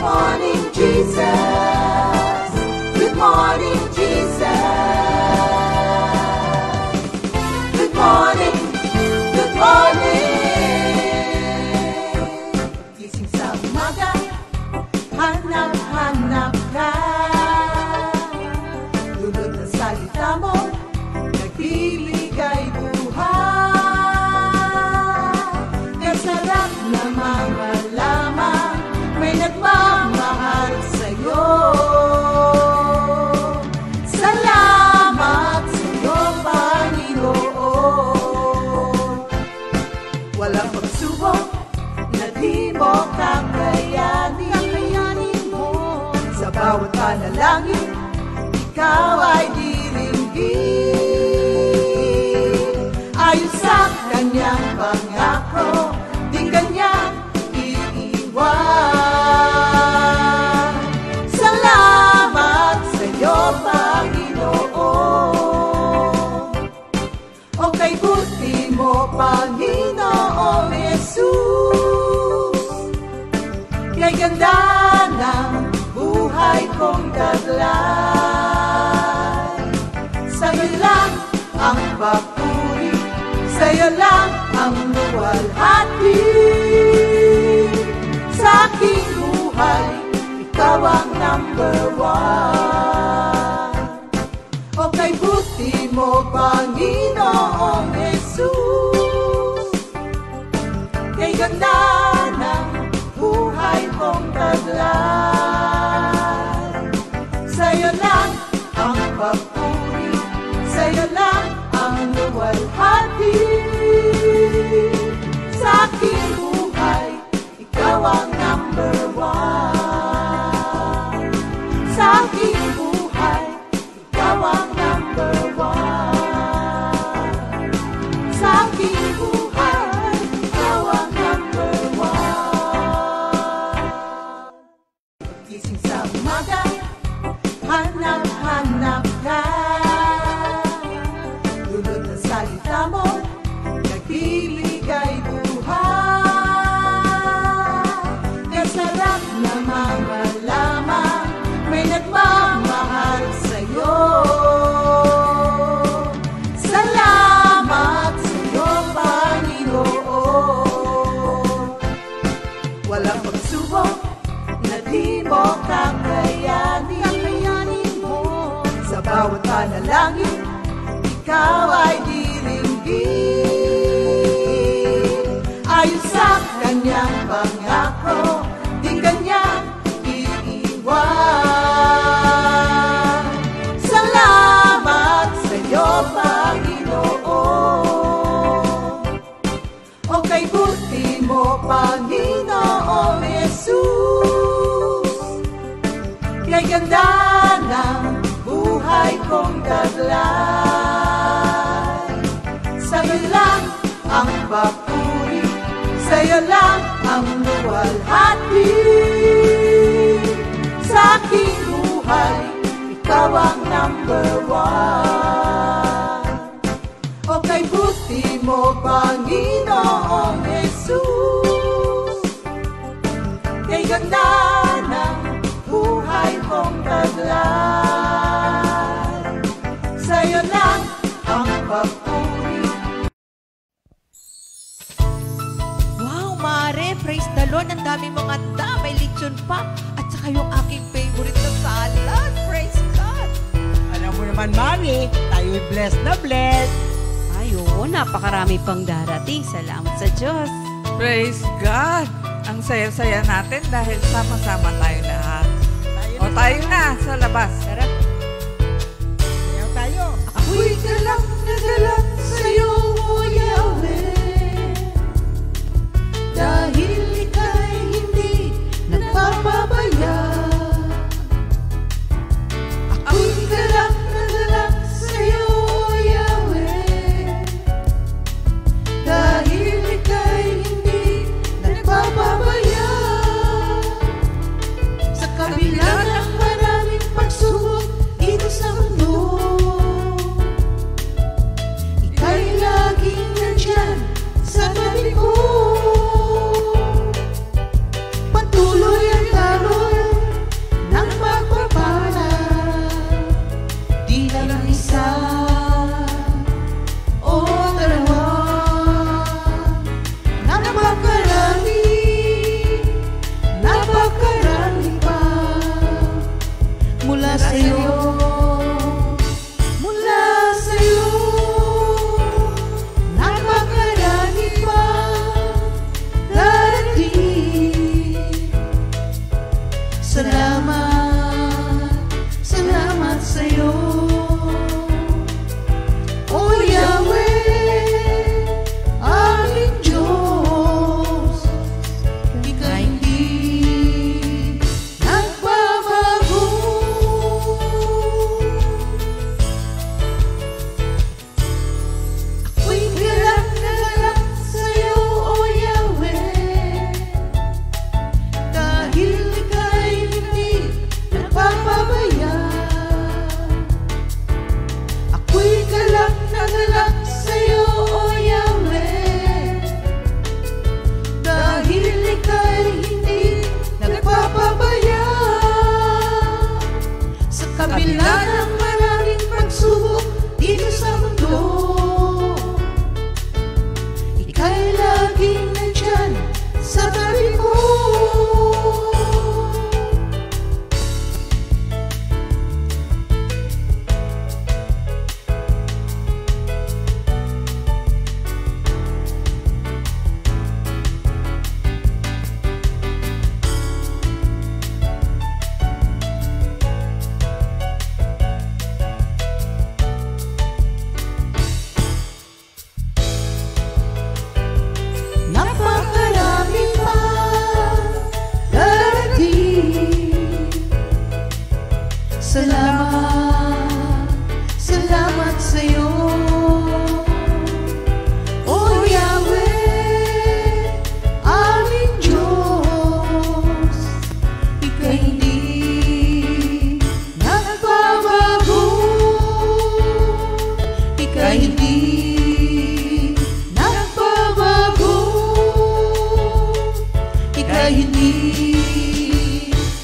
morning, Jesus. Good morning, Jesus. Good morning, good morning. Gising sa umaga, hanap-hanap ka. Lulod ang salita mo, nagbibigay buhay. Ang sarap namang malaman, may nagmamahal sa'yo. Salamat sa'yo, Panginoon. Walang pagsubok na di mo kakayanin mo. Sa bawat panalangin, ikaw ay diringgin. Ayon sa kanyang pangako, di kanyang iiwan. Salamat sa'yo, Panginoon. O kay buti mo, Panginoong Jesus. Kay ganda ng buhay kong taglay. Sa'yo lang ang papuri, sa'yo lang ang luwalhati. Sa aking buhay, ikaw ang number one. O kay buti mo, Panginoong Jesus. Kay ganda ng buhay kong taglay. Sa'yo lang ang papuri, sa'yo lang ang luwalhati. Sa aking buhay, ikaw ang number one. Sa aking buhay, ikaw ang number one. Sa aking buhay, ikaw ang number one. Gising sa umaga, hanap-hanap ka. Lulod ang salita mo, nagbibigay buhay. Ang sarap namang malaman, may nagmamahal sa'yo. Salamat sa'yo, Panginoon. Walang pagsubok na di mo kakayanin mo. Sa bawat panalangin, ikaw ay diringgin. Ayon sa kanyang pangako, di kanyang iiwan. Salamat sa'yo, Panginoon. O kay buti mo, Panginoong Jesus. Kay ganda ng buhay kong taglay. Sa'yo lang ang papuri, sa'yo lang ang luwalhati. Sa aking buhay, ikaw ang number one. O kay buti mo, Panginoong Jesus. Kay ganda ng buhay kong taglay. Sa'yo lang ang papuri. Wow, Mare! Praise the Lord! Ang dami mga may lechon pa. At saka yung aking favorite na salad. Praise God! Alam mo naman, Mami, tayo'y blessed na blessed. Ay, oo, napakarami pang darating. Salamat sa Diyos. Praise God! Ang saya-saya natin dahil sama-sama tayo lahat. O tayo na sa labas. Tara. Sayaw tayo. Ako'y galak na galak sa'yo, O Yahweh. Dahil ika'y hindi nagpapabaya. Ako'y galak na galak sa'yo, O Yahweh. Dahil ika'y hindi nagpapabaya. Sa kabila ng maraming pagsubok dito sa mundo, ika'y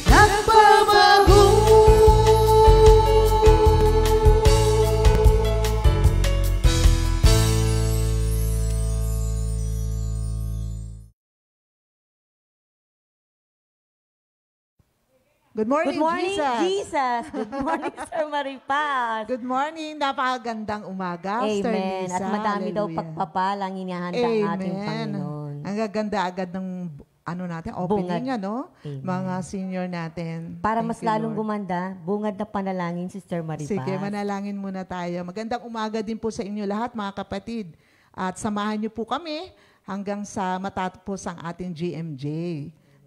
nagbabago. Good morning, Good morning, Jesus. Jesus. Good morning, Sir Maripas. Good morning. Napakagandang umaga, Sister Amen. Lisa. At madami daw Hallelujah. pagpapala ang inihanda ng ating Amen. Panginoon. Ang gaganda agad ng natin, opening, Amen. mga senior natin. Para Thank mas you, lalong Lord. gumanda, bungad na panalangin, Sister Maripas. Sige, manalangin muna tayo. Magandang umaga din po sa inyo lahat, mga kapatid. At samahan niyo po kami hanggang sa matatapos ang ating GMJ.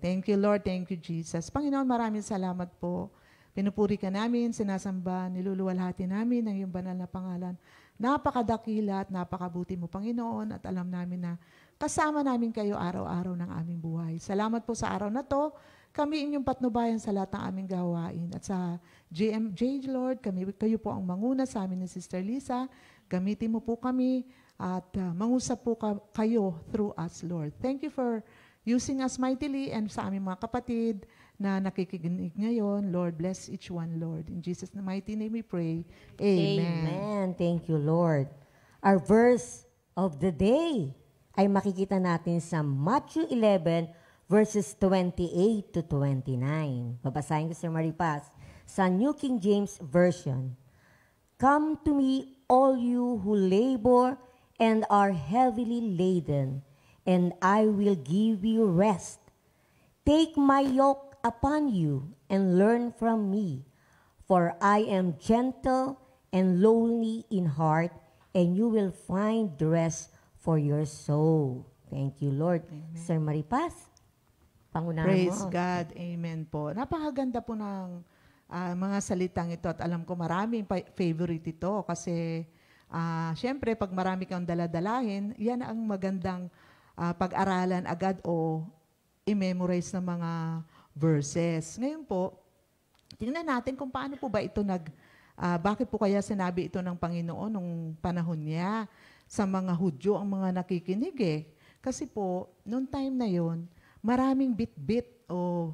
Thank you, Lord. Thank you, Jesus. Panginoon, maraming salamat po. Pinupuri ka namin, sinasamba, niluluwalhati namin ang iyong banal na pangalan. Napakadakila at napakabuti mo, Panginoon, at alam namin na kasama namin kayo araw-araw ng aming buhay. Salamat po sa araw na to. Kami inyong patnubayan sa lahat ng aming gawain. At sa GMJ, Lord, kayo po ang manguna sa amin ni Sister Lisa. Gamitin mo po kami at mangusap po kayo through us, Lord. Thank you for using us mightily and sa aming mga kapatid na nakikinig ngayon. Lord, bless each one, Lord. In Jesus' mighty name we pray. Amen. Amen. Thank you, Lord. Our verse of the day ay makikita natin sa Matthew 11, verses 28 to 29. Babasahin ko, Sir Maripas, sa New King James Version. Come to me, all you who labor and are heavily laden, and I will give you rest. Take my yoke upon you and learn from me, for I am gentle and lowly in heart, and you will find rest for your soul. Thank you, Lord. Amen. Sir Maripas, pangunahan Praise mo. God. Amen po. Napakaganda po ng mga salitang ito at alam ko maraming favorite ito kasi syempre pag marami kang daladalahin, yan ang magandang pag-aralan agad o i-memorize ng mga verses. Ngayon po, tingnan natin kung paano po ba ito bakit po kaya sinabi ito ng Panginoon nung panahon niya sa mga Hudyo, ang mga nakikinig eh. Kasi po, noong time na yon, maraming bit-bit o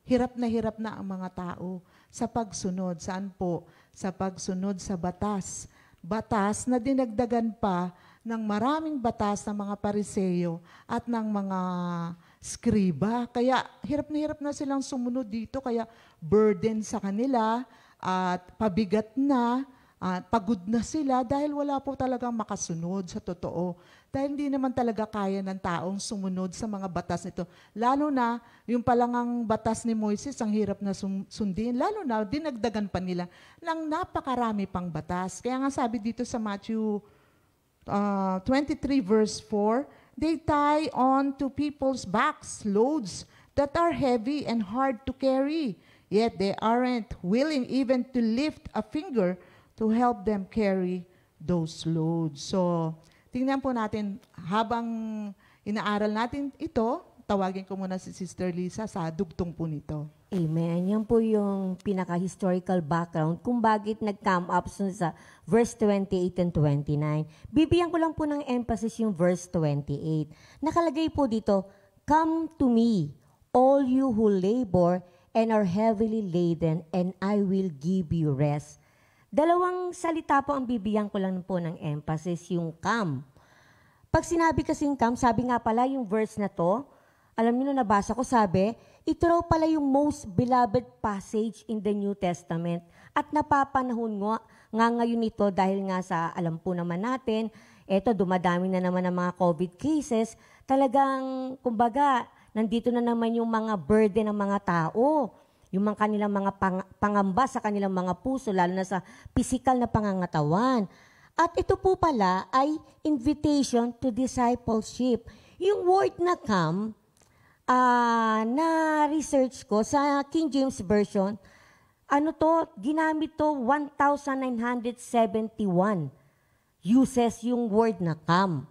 hirap na ang mga tao sa pagsunod. Saan po? Sa pagsunod sa batas. Batas na dinagdagan pa ng maraming batas ng mga pariseyo at ng mga skriba. Kaya hirap na silang sumunod dito. Kaya burden sa kanila at pabigat na, at pagod na sila dahil wala po talagang makasunod sa totoo. Dahil hindi naman talaga kaya ng taong sumunod sa mga batas nito. Lalo na, yung palangang batas ni Moises, ang hirap na sundin. Lalo na, dinagdagan pa nila ng napakarami pang batas. Kaya nga sabi dito sa Matthew 23 verse 4, they tie on to people's backs loads that are heavy and hard to carry, yet they aren't willing even to lift a finger to help them carry those loads. So, tingnan po natin, habang inaaral natin ito, tawagin ko muna si Sister Lisa sa dugtong po nito. Amen. Yan po yung pinaka-historical background kung bakit nag-come up sa verse 28 and 29. Bibigyan ko lang po ng emphasis yung verse 28. Nakalagay po dito, come to me, all you who labor and are heavily laden, and I will give you rest. Dalawang salita po ang bibigyan ko lang po ng emphasis, yung come. Pag sinabi kasing come, sabi nga pala yung verse na to, alam niyo na nabasa ko, sabi, ito raw pala yung most beloved passage in the New Testament at napapanahon nga ngayon ito dahil nga sa alam po naman natin, eto dumadami na naman ang mga COVID cases, talagang kumbaga nandito na naman yung mga burden ng mga tao, yung mga kanilang mga pangamba sa kanilang mga puso, lalo na sa physical na pangangatawan. At ito po pala ay invitation to discipleship. Yung word na come, na-research ko sa King James Version, ginamit to 1,971 uses yung word na come.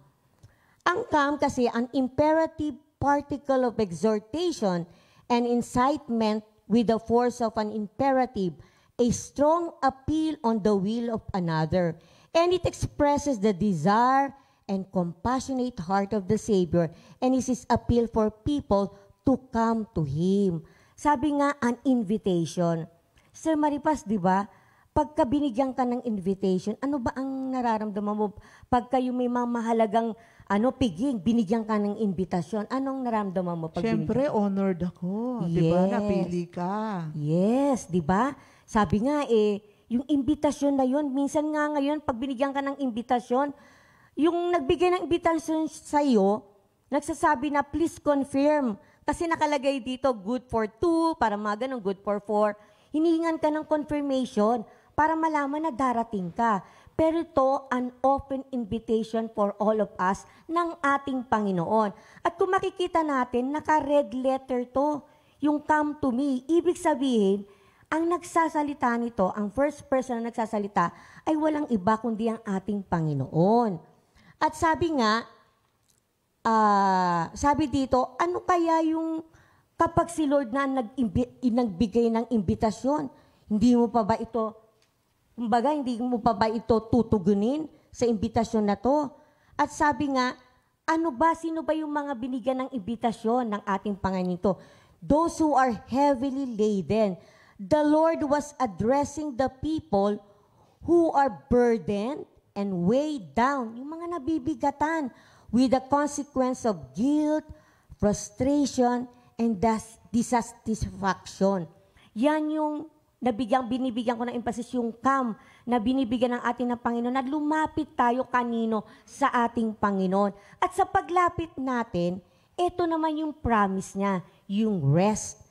Ang come kasi, an imperative particle of exhortation and incitement with the force of an imperative, a strong appeal on the will of another. And it expresses the desire and compassionate heart of the Savior, and is his appeal for people to come to Him. Sabi nga, an invitation. Sir Maripas, di ba? Pagka binigyan ka ng invitation, ano ba ang nararamdaman mo? Pagka yung may mga mahalagang piging, binigyan ka ng invitation, anong nararamdaman mo? Pag Siyempre, honored ako. Di ba? Yes. Napili ka. Yes, di ba? Sabi nga yung invitasyon na yun, minsan nga ngayon, pag binigyan ka ng invitasyon, yung nagbigay ng invitation sa iyo, nagsasabi na, please confirm. Kasi nakalagay dito, good for 2, para mga ganun, good for 4. Hinihingan ka ng confirmation para malaman na darating ka. Pero ito, an open invitation for all of us ng ating Panginoon. At kung makikita natin, naka-red letter to, yung come to me. Ibig sabihin, ang nagsasalita nito, ang first person na nagsasalita, ay walang iba kundi ang ating Panginoon. At sabi nga, sabi dito, ano kaya yung kapag si Lord na nagbigay ng imbitasyon, hindi mo pa ba ito, kumbaga, hindi mo pa ba ito tutugunin sa imbitasyon na to? At sabi nga, sino ba yung mga binigyan ng imbitasyon ng ating Panginoon ito? Those who are heavily laden. The Lord was addressing the people who are burdened and weighed down, yung mga nabibigatan with the consequence of guilt, frustration, and dissatisfaction. Yan yung binibigyan ko ng emphasis, yung come na binibigyan ng ating ng Panginoon, na lumapit tayo kanino sa ating Panginoon. At sa paglapit natin, ito naman yung promise niya, yung rest.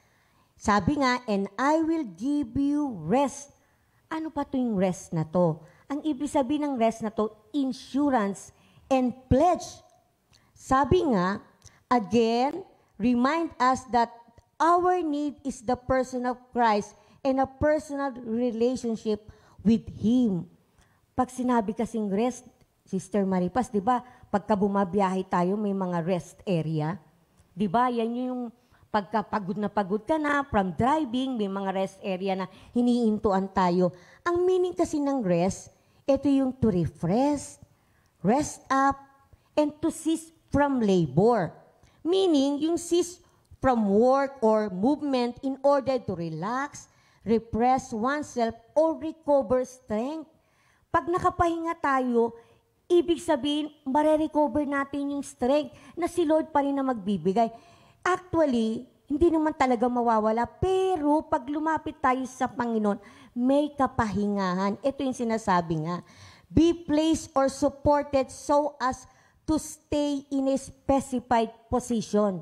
Sabi nga, and I will give you rest. Ano pa to yung rest na to? Ang ibig sabihin ng rest na to, insurance and pledge. Sabi nga, again, remind us that our need is the person of Christ and a personal relationship with Him. Pag sinabi kasing rest, Sister Maripas, di ba, pagka bumabiyahe tayo, may mga rest area. Di ba, yan yung pagkapagod na pagod ka na, from driving, may mga rest area na hinihintuan tayo. Ang meaning kasi ng rest, ito yung to refresh, rest up, and to cease from labor. Meaning, yung cease from work or movement in order to relax, repress oneself, or recover strength. Pag nakapahinga tayo, ibig sabihin, marirecover natin yung strength na si Lord pa rin na magbibigay. Actually, hindi naman talaga mawawala, pero pag lumapit tayo sa Panginoon, may kapahingahan. Ito yung sinasabi nga, be placed or supported so as to stay in a specified position.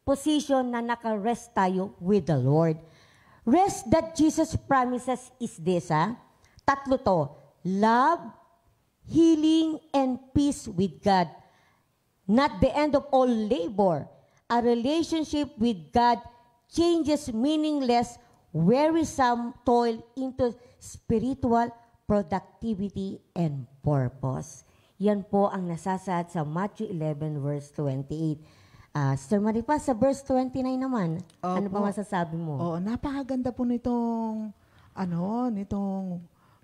Position na naka-rest tayo with the Lord. Rest that Jesus promises is this, Tatlo to. Love, healing, and peace with God. Not the end of all labor. A relationship with God changes meaningless, wearisome toil into spiritual productivity and purpose. Yan po ang nasasaad sa Matthew 11 verse 28. Sir Maripas, sa verse 29 naman, ano pa masasabi mo? Oo, napakaganda po nitong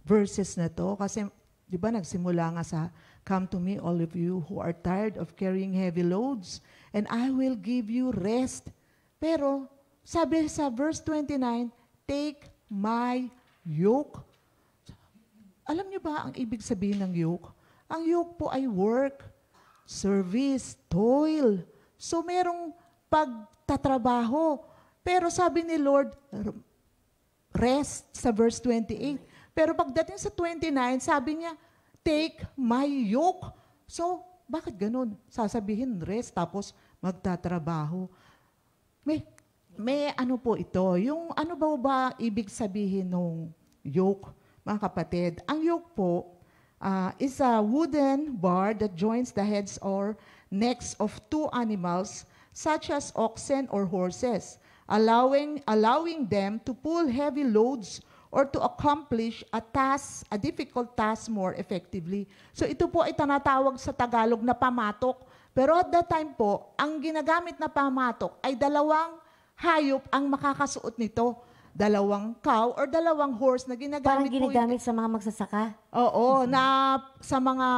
verses na to. Kasi, di ba, nagsimula nga sa, come to me, all of you who are tired of carrying heavy loads, and I will give you rest. Pero, sabi sa verse 29, take my yoke. Alam niyo ba ang ibig sabihin ng yoke? Ang yoke po ay work, service, toil. So, merong pagtatrabaho. Pero sabi ni Lord, rest sa verse 28. Pero pagdating sa 29, sabi niya, take my yoke. So, bakit ganun? Sasabihin rest, tapos magtatrabaho. May ano po ito? Yung ano ba ibig sabihin ng yoke, mga kapatid? Ang yoke po is a wooden bar that joins the heads or necks of two animals, such as oxen or horses, allowing them to pull heavy loads or to accomplish a difficult task more effectively. So ito po ay tinatawag sa Tagalog na pamatok. Pero at that time po, ang ginagamit na pamatok ay dalawang hayop ang makakasuot nito. Dalawang cow or dalawang horse na ginagamit. Parang ginagamit sa mga magsasaka? Oo, na sa mga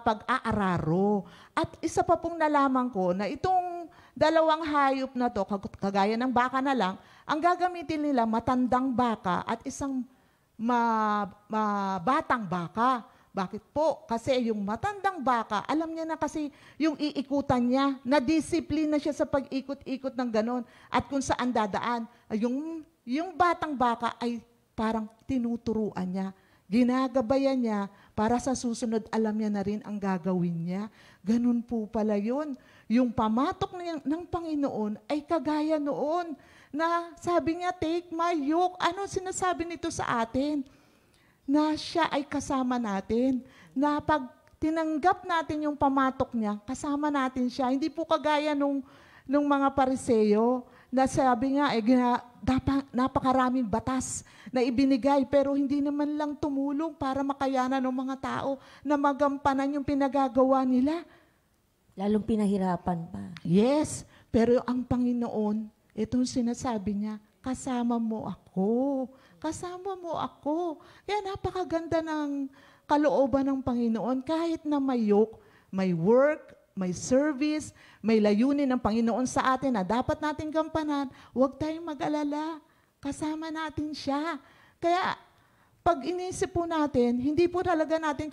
pag-aararo. At isa pa pong nalaman ko na itong dalawang hayop na to, kagaya ng baka na lang, ang gagamitin nila matandang baka at isang batang baka. Bakit po? Kasi yung matandang baka, alam niya na kasi yung iikutan niya, na-discipline na siya sa pag-ikot-ikot ng ganon at kung saan dadaan. Yung batang baka ay parang tinuturuan niya, ginagabayan niya para sa susunod alam niya na rin ang gagawin niya. Ganun po pala yun. Yung pamatok ng Panginoon ay kagaya noon na sabi niya, take my yoke. Ano sinasabi nito sa atin? Na siya ay kasama natin. Na pag tinanggap natin yung pamatok niya, kasama natin siya. Hindi po kagaya nung mga Pariseo na sabi nga, napakaraming batas na ibinigay pero hindi naman lang tumulong para makayanan ng mga tao na magampanan yung pinagagawa nila. Lalong pinahirapan pa. Yes, pero ang Panginoon, itong sinasabi niya, kasama mo ako. Kasama mo ako. Kaya napakaganda ng kalooban ng Panginoon. Kahit na may yoke, may work, may service, may layunin ng Panginoon sa atin na dapat natin gampanan, huwag tayong mag-alala. Kasama natin siya. Kaya pag inisip po natin, hindi po talaga natin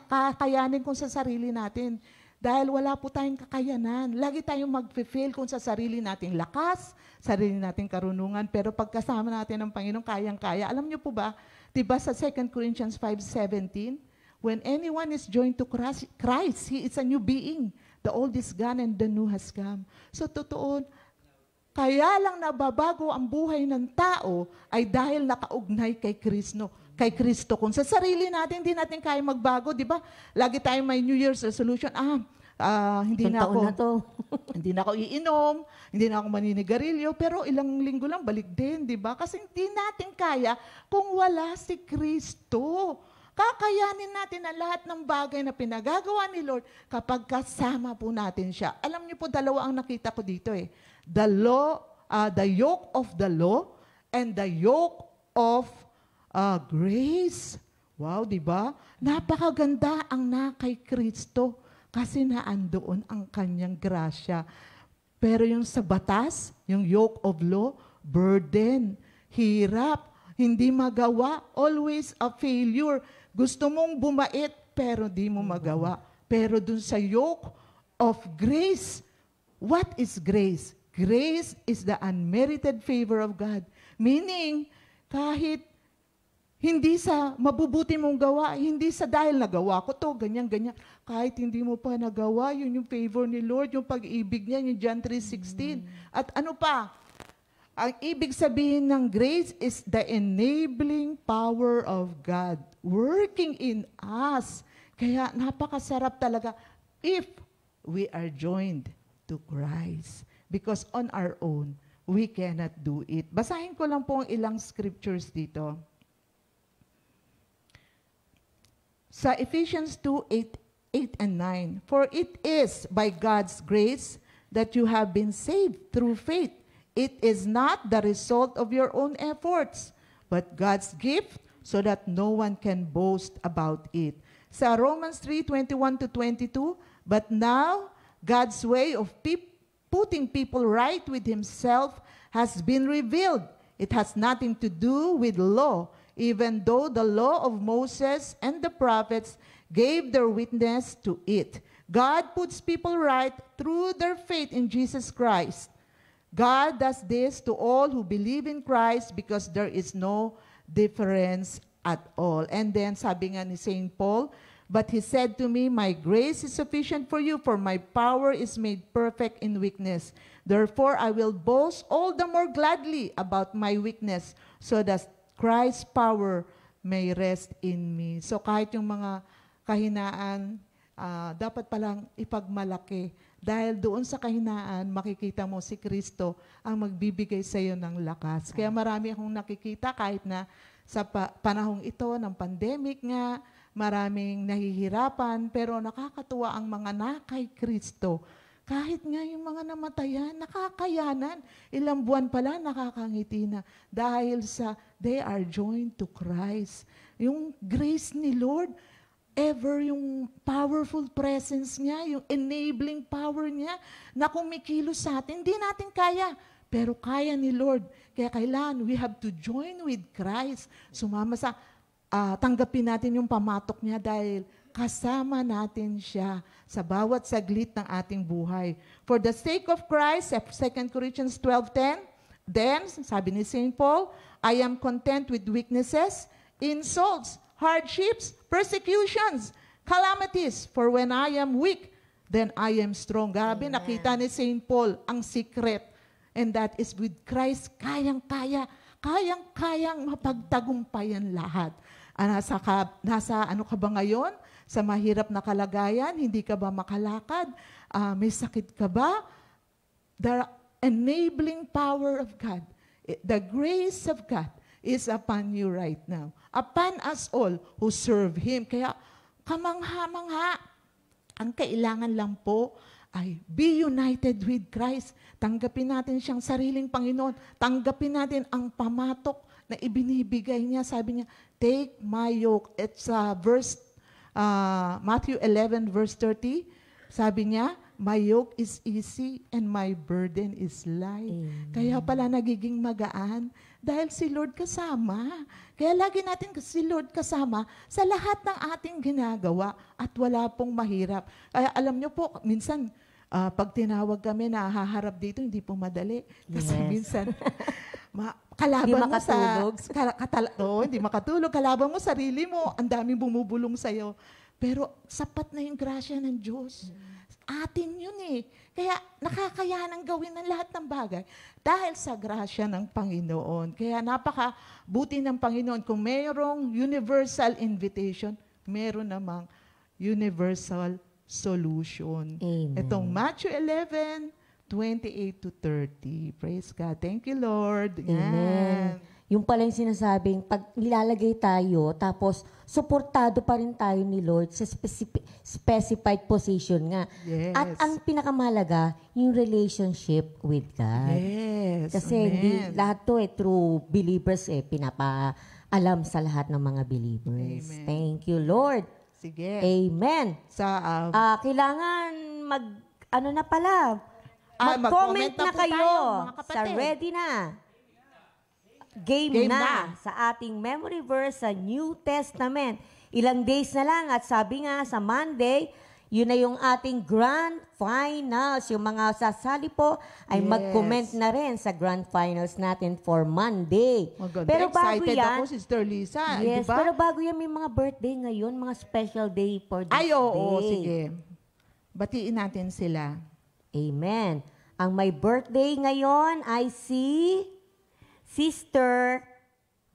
kakayanin kung sa sarili natin. Dahil wala po tayong kakayanan. Lagi tayong mag-fail kung sa sarili nating lakas, sarili nating karunungan. Pero pagkasama natin ng Panginoon, kayang-kaya. Alam niyo po ba, diba sa 2 Corinthians 5:17, when anyone is joined to Christ, he is a new being. The old is gone and the new has come. So totoo, kaya lang nababago ang buhay ng tao ay dahil nakaugnay kay Kristo. Kung sa sarili natin, hindi natin kaya magbago, di ba? Lagi tayong may New Year's resolution. Hindi na ako iinom, hindi na ako maninigarilyo, pero ilang linggo lang balik din, di ba? Kasi hindi natin kaya kung wala si Kristo. Kakayanin natin ang lahat ng bagay na pinagagawa ni Lord kapag kasama po natin siya. Alam niyo po, dalawa ang nakita ko dito eh. The yoke of the law and the yoke of grace. Wow, di ba? Napakaganda ang kay Kristo kasi naandoon ang kanyang grasya. Pero yung sa batas, yung yoke of law, burden, hirap, hindi magawa, always a failure. Gusto mong bumait, pero di mo magawa. Pero dun sa yoke of grace, what is grace? Grace is the unmerited favor of God. Meaning, kahit hindi sa mabubuti mong gawa, hindi sa dahil nagawa ko to, ganyan. Kahit hindi mo pa nagawa, yun yung favor ni Lord, yung pag-ibig niya, yung John 3:16. At ano pa? Ang ibig sabihin ng grace is the enabling power of God working in us. Kaya napakasarap talaga if we are joined to Christ. Because on our own, we cannot do it. Basahin ko lang po ang ilang scriptures dito. Sa Ephesians 2:8 and 9, for it is by God's grace that you have been saved through faith. It is not the result of your own efforts, but God's gift so that no one can boast about it. Sa Romans 3:21-22, but now God's way of putting people right with Himself has been revealed. It has nothing to do with law, even though the law of Moses and the prophets gave their witness to it. God puts people right through their faith in Jesus Christ. God does this to all who believe in Christ because there is no difference at all. And then sabi nga ni St. Paul, but he said to me, my grace is sufficient for you, for my power is made perfect in weakness. Therefore, I will boast all the more gladly about my weakness, so that Christ's power may rest in me. So kahit yung mga kahinaan, dapat palang ipagmalaki. Dahil doon sa kahinaan, makikita mo si Kristo ang magbibigay sa iyo ng lakas. Kaya marami akong nakikita kahit na sa panahong ito ng pandemic nga, maraming nahihirapan, pero nakakatuwa ang mga kay Kristo. Kahit nga yung mga namatayan, nakakayanan. Ilang buwan pala nakakangiti na. Dahil sa they are joined to Christ. Yung grace ni Lord, ever yung powerful presence niya, yung enabling power niya na kumikilos sa atin. Hindi natin kaya, pero kaya ni Lord. Kaya kailangan, we have to join with Christ. Sumama sa, tanggapin natin yung pamatok niya dahil kasama natin siya sa bawat saglit ng ating buhay. For the sake of Christ, 2 Corinthians 12:10, then, sabi ni St. Paul, I am content with weaknesses, insults, hardships, persecutions, calamities. For when I am weak, then I am strong. Grabe, nakita ni St. Paul ang secret. And that is with Christ, kayang-kayang mapagtagumpayan lahat. Nasa ano ka ba ngayon? Sa mahirap na kalagayan, hindi ka ba makalakad? May sakit ka ba? The enabling power of God, the grace of God is upon you right now. Upon us all who serve Him. Kaya kamangha-mangha. Ang kailangan lang po ay be united with Christ. Tanggapin natin siyang sariling Panginoon. Tanggapin natin ang pamatok na ibinibigay niya. Sabi niya, take my yoke. It's Matthew 11 verse 30. Sabi niya, my yoke is easy and my burden is light. Kaya pala nagiging magaan dahil si Lord kasama. Kaya lagi natin si Lord kasama sa lahat ng ating ginagawa at wala pong mahirap. Kaya alam niyo po, minsan pag tinawag kami na haharap dito, hindi po madali. Kasi minsan, kalaban mo hindi makatulog. Kalaban mo sarili mo, ang daming bumubulong sa'yo. Pero sapat na yung grasya ng Diyos. Atin yun eh. Kaya nakakayanan gawin ng lahat ng bagay dahil sa grasya ng Panginoon. Kaya napakabuti ng Panginoon. Kung mayroong universal invitation, meron namang universal solution. Amen. Itong Matthew 11, 28 to 30. Praise God. Thank you, Lord. Amen. Yung pala yung sinasabing, pag nilalagay tayo, tapos suportado pa rin tayo ni Lord sa specified position nga. Yes. At ang pinakamalaga, yung relationship with God. Yes. Kasi Amen. hindi, lahat to through believers pinapaalam sa lahat ng mga believers. Amen. Thank you, Lord. Sige. Amen. Kailangan mag-comment na po kayo tayo, mga kapatid. sa ready na. Game na sa ating memory verse sa New Testament. Ilang days na lang at sabi nga sa Monday, yun na yung ating grand finals. Yung mga sasali po ay mag-comment na rin sa grand finals natin for Monday. Maganda. Pero bago Excited yan, ako, Sister Lisa. yes, diba? pero bago yan may mga birthday ngayon, mga special day for this Ay, oo, day. sige. Batiin natin sila. Amen. Ang may birthday ngayon ay si Sister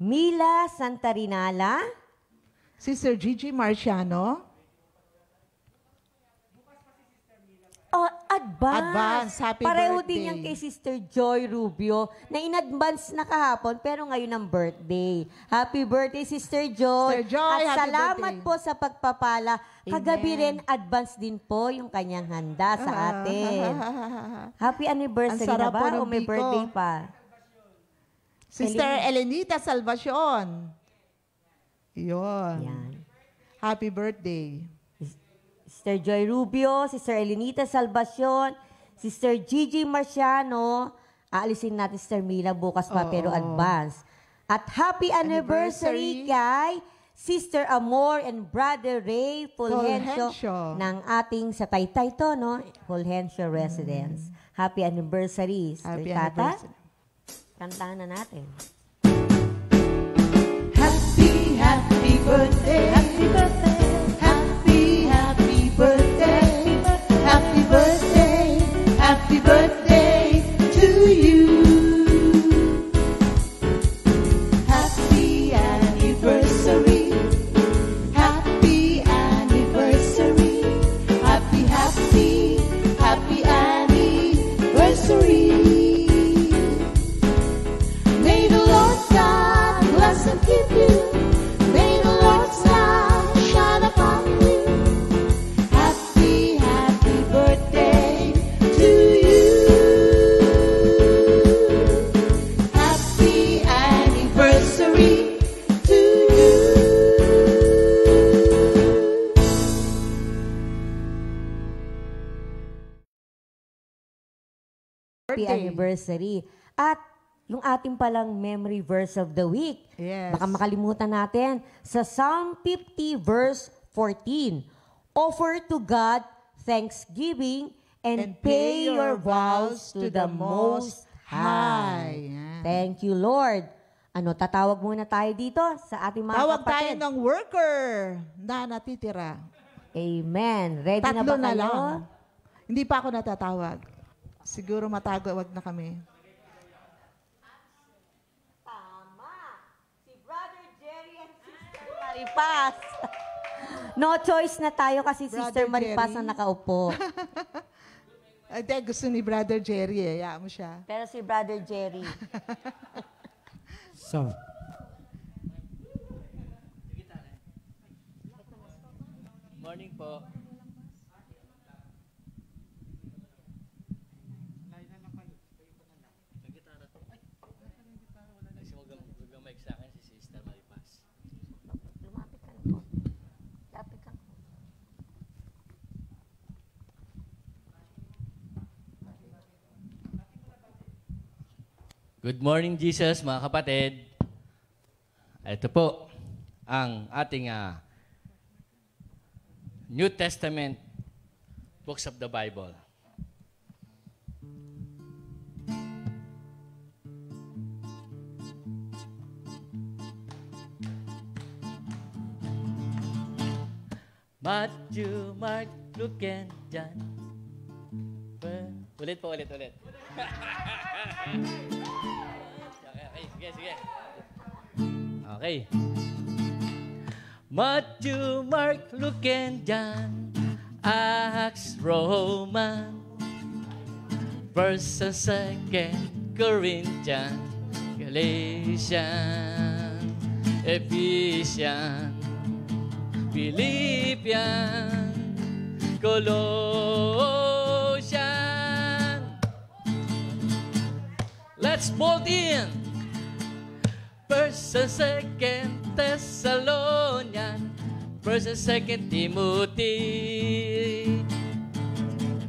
Mila Santarinala. Sister Gigi Marciano. Oh, advance. Happy Pareho birthday. din yan kay Sister Joy Rubio na in-advance na kahapon pero ngayon ang birthday. Happy birthday, Sister Joy. Sister Joy, at happy salamat birthday. po sa pagpapala. Kagabi Amen. rin, advance din po yung kanyang handa sa atin. Happy anniversary Ang na sarap po ba ng o may biko. birthday pa? Sister Elenita Salvacion. Yun. Yan. Happy birthday. Sister Joy Rubio, Sister Elenita Salvacion, Sister Gigi Marciano, aalisin natin Sister Mila bukas pa pero advance. At happy anniversary kay Sister Amor and Brother Ray Fulgencio Fulgencio. ng ating sa Taytay to, no? Fulgencio Residence. Happy anniversary, Sister Happy Tata. anniversary. Kantahan na natin. Happy, happy birthday. Happy birthday. Happy, happy birthday. Happy birthday. Happy birthday to you. Happy anniversary. Happy anniversary. Happy, happy, happy anniversary. May the Lord God bless and keep you. May the Lord God happy anniversary. At yung ating palang memory verse of the week. Yes. Baka makalimutan natin. Sa Psalm 50 verse 14. Offer to God thanksgiving and pay your vows to the Most High. Yan. Thank you, Lord. Tatawag muna tayo dito sa ating mga Tawag tayo kapatid. ng worker na natitira. Amen. Ready na ba Tatlo na kayo? lang. Hindi pa ako natatawag. Siguro matawag na kami. Tama. Si Brother Jerry and Sister Maripas. No choice na tayo kasi Brother Sister Maripas Jerry. ang nakaupo. Ay, gusto ni Brother Jerry eh. Hayaan mo siya. Pero si Brother Jerry. So, Morning po. Mag-mic sa akin si Sister Maripas. Lumapit ka na po. Lapit ka. Good morning, Jesus, mga kapatid. Ito po ang ating New Testament books of the Bible. Matthew, Mark, Luke, and John. Ulit po, ulit. Okay, sige. Okay. Matthew, Mark, Luke, and John. Acts, Roman. First and Second Corinthians. Galatians. Ephesians. Philippians. Colossians. Let's bolt in. First and Second Thessalonians, First and Second Timothy,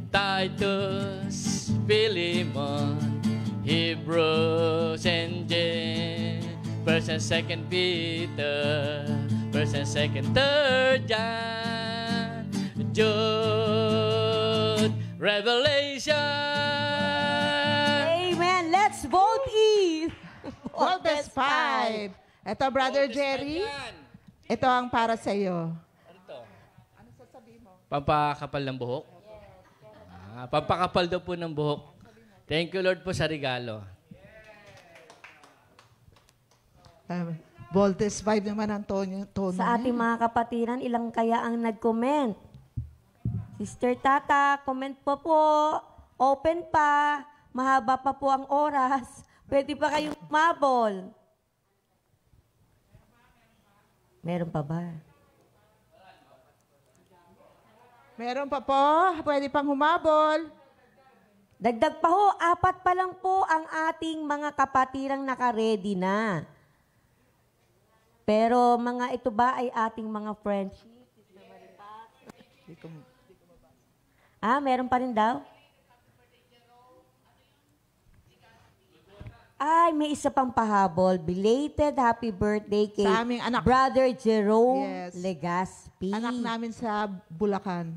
Titus, Philemon, Hebrews, and James, First and Second Peter, First and Second, Third John, Jude, Revelation. Amen. Let's vote E. Voltes 5. Ito, Brother Jerry. Ito ang para sa iyo. Ano to? Pampakapal ng buhok? Pampakapal daw po ng buhok. Thank you, Lord, po sa regalo. Voltes 5 naman ang tono Sa ating niya. mga kapatiran, ilang kaya ang nag-comment? Sister Tata, comment po. Open pa. Mahaba pa po ang oras. Pwede pa kayong umabol. Meron pa ba? Meron pa po. Pwede pang humabol. Dagdag pa ho, 4 pa lang po ang ating mga kapatirang naka-ready na. Pero mga ito ba ay ating mga friendship? Meron pa rin daw? Ay, may isa pang pahabol. Belated happy birthday kay Sa aming anak. Brother Jerome Yes. Legaspi. Anak namin sa Bulacan.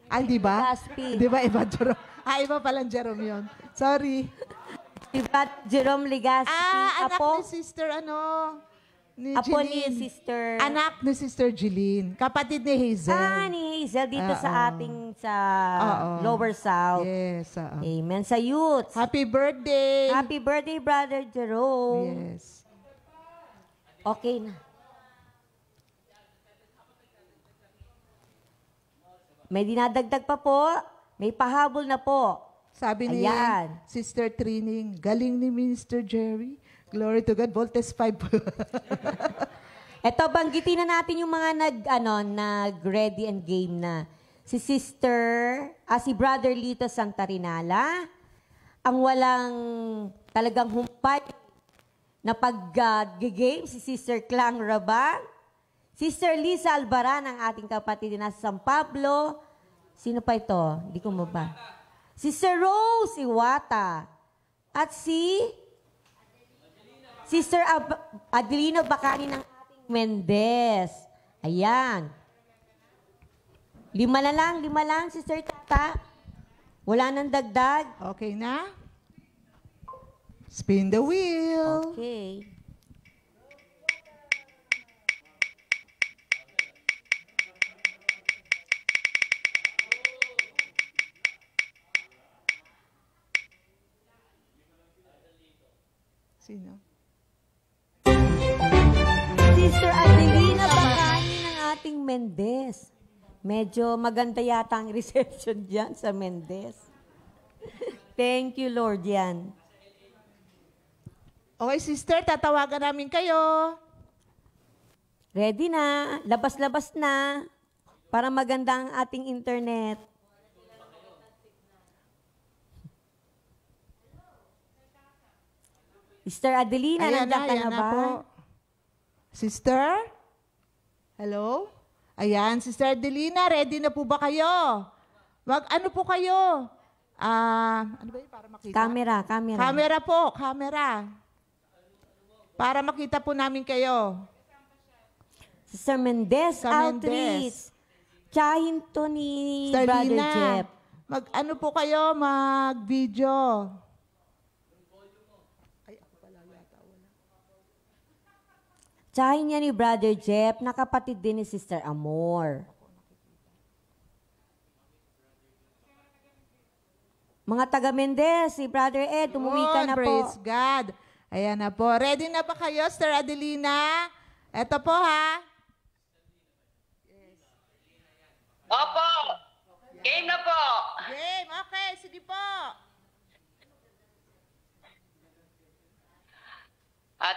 Ay, di ba? Legaspi. Di ba iba Jerome? Iba palang Jerome yun. Sorry. Diba, Jerome Legaspi, Anak apo? ni Sister ni Apo ni Jeline. Sister. Anak ni Sister Jeline. Kapatid ni Hazel. Ni Hazel dito sa ating Oo. Lower South. Yes. Amen. Sa youth. Happy birthday. Happy birthday, Brother Jerome. Yes. Okay na. May dinadagdag pa po. May pahabol na po. Sabi ni Ayan. Sister Trining, galing ni Minister Jerry. Glory to God. Voltes 5. Eto, banggitin na natin yung mga nag-ready and game na. Si si Brother Lito Santarinala, ang walang talagang humpay na pag-game, si Sister Clang Rabang, Sister Lisa Albaran, ang ating kapatid na sa San Pablo. Sino pa ito? Hindi ko maba. si Sir Rose Iwata, at si Sister Adelina Bacani ng ating Mendez. Ayan. 5 na lang, Sister Tata. Wala nang dagdag. Okay na? Spin the wheel. Okay. Sino? Sister Adelina Bacani ng ating Mendez. Medyo maganda yata ang reception dyan sa Mendez. Thank you, Lord, yan. Okay, sister, tatawagan namin kayo. Ready na. Labas-labas na. Para maganda ang ating internet. Sister Adelina, nandiyan ka na ba? po. Sister? Hello? Ayan, Sister Adelina, ready na po ba kayo? Ano po kayo? Ano ba yun para makita? Camera. Camera po, camera. Para makita po namin kayo. Sister Mendez, Sa outreach. Tsahin to ni Sister Brother Lina, Jeff. ano po kayo, mag-video. Tsahin niya ni Brother Jeff, nakapatid din ni Sister Amor. Mga taga Mendez, si Brother Ed, umuwi ka na po. Praise God. Ayan na po. Ready na ba kayo, Sister Adelina? Eto po, ha? Opo! Game na po! Game, okay. Sige po.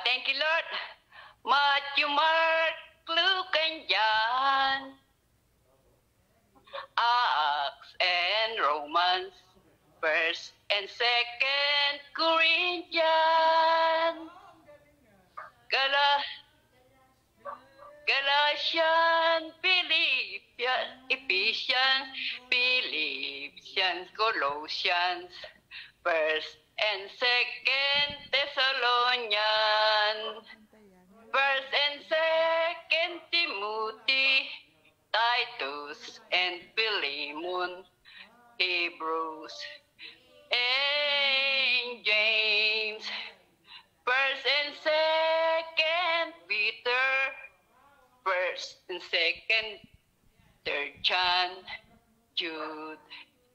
Thank you, Lord. Matthew, Mark, Luke, and John. Acts and Romans. First and Second Corinthians. Galatians, Ephesians, Colossians, First and Second Thessalonians, First and Second Timothy, Titus and Philemon, Hebrews and James, First and Second Peter, First and Second, Third John, Jude,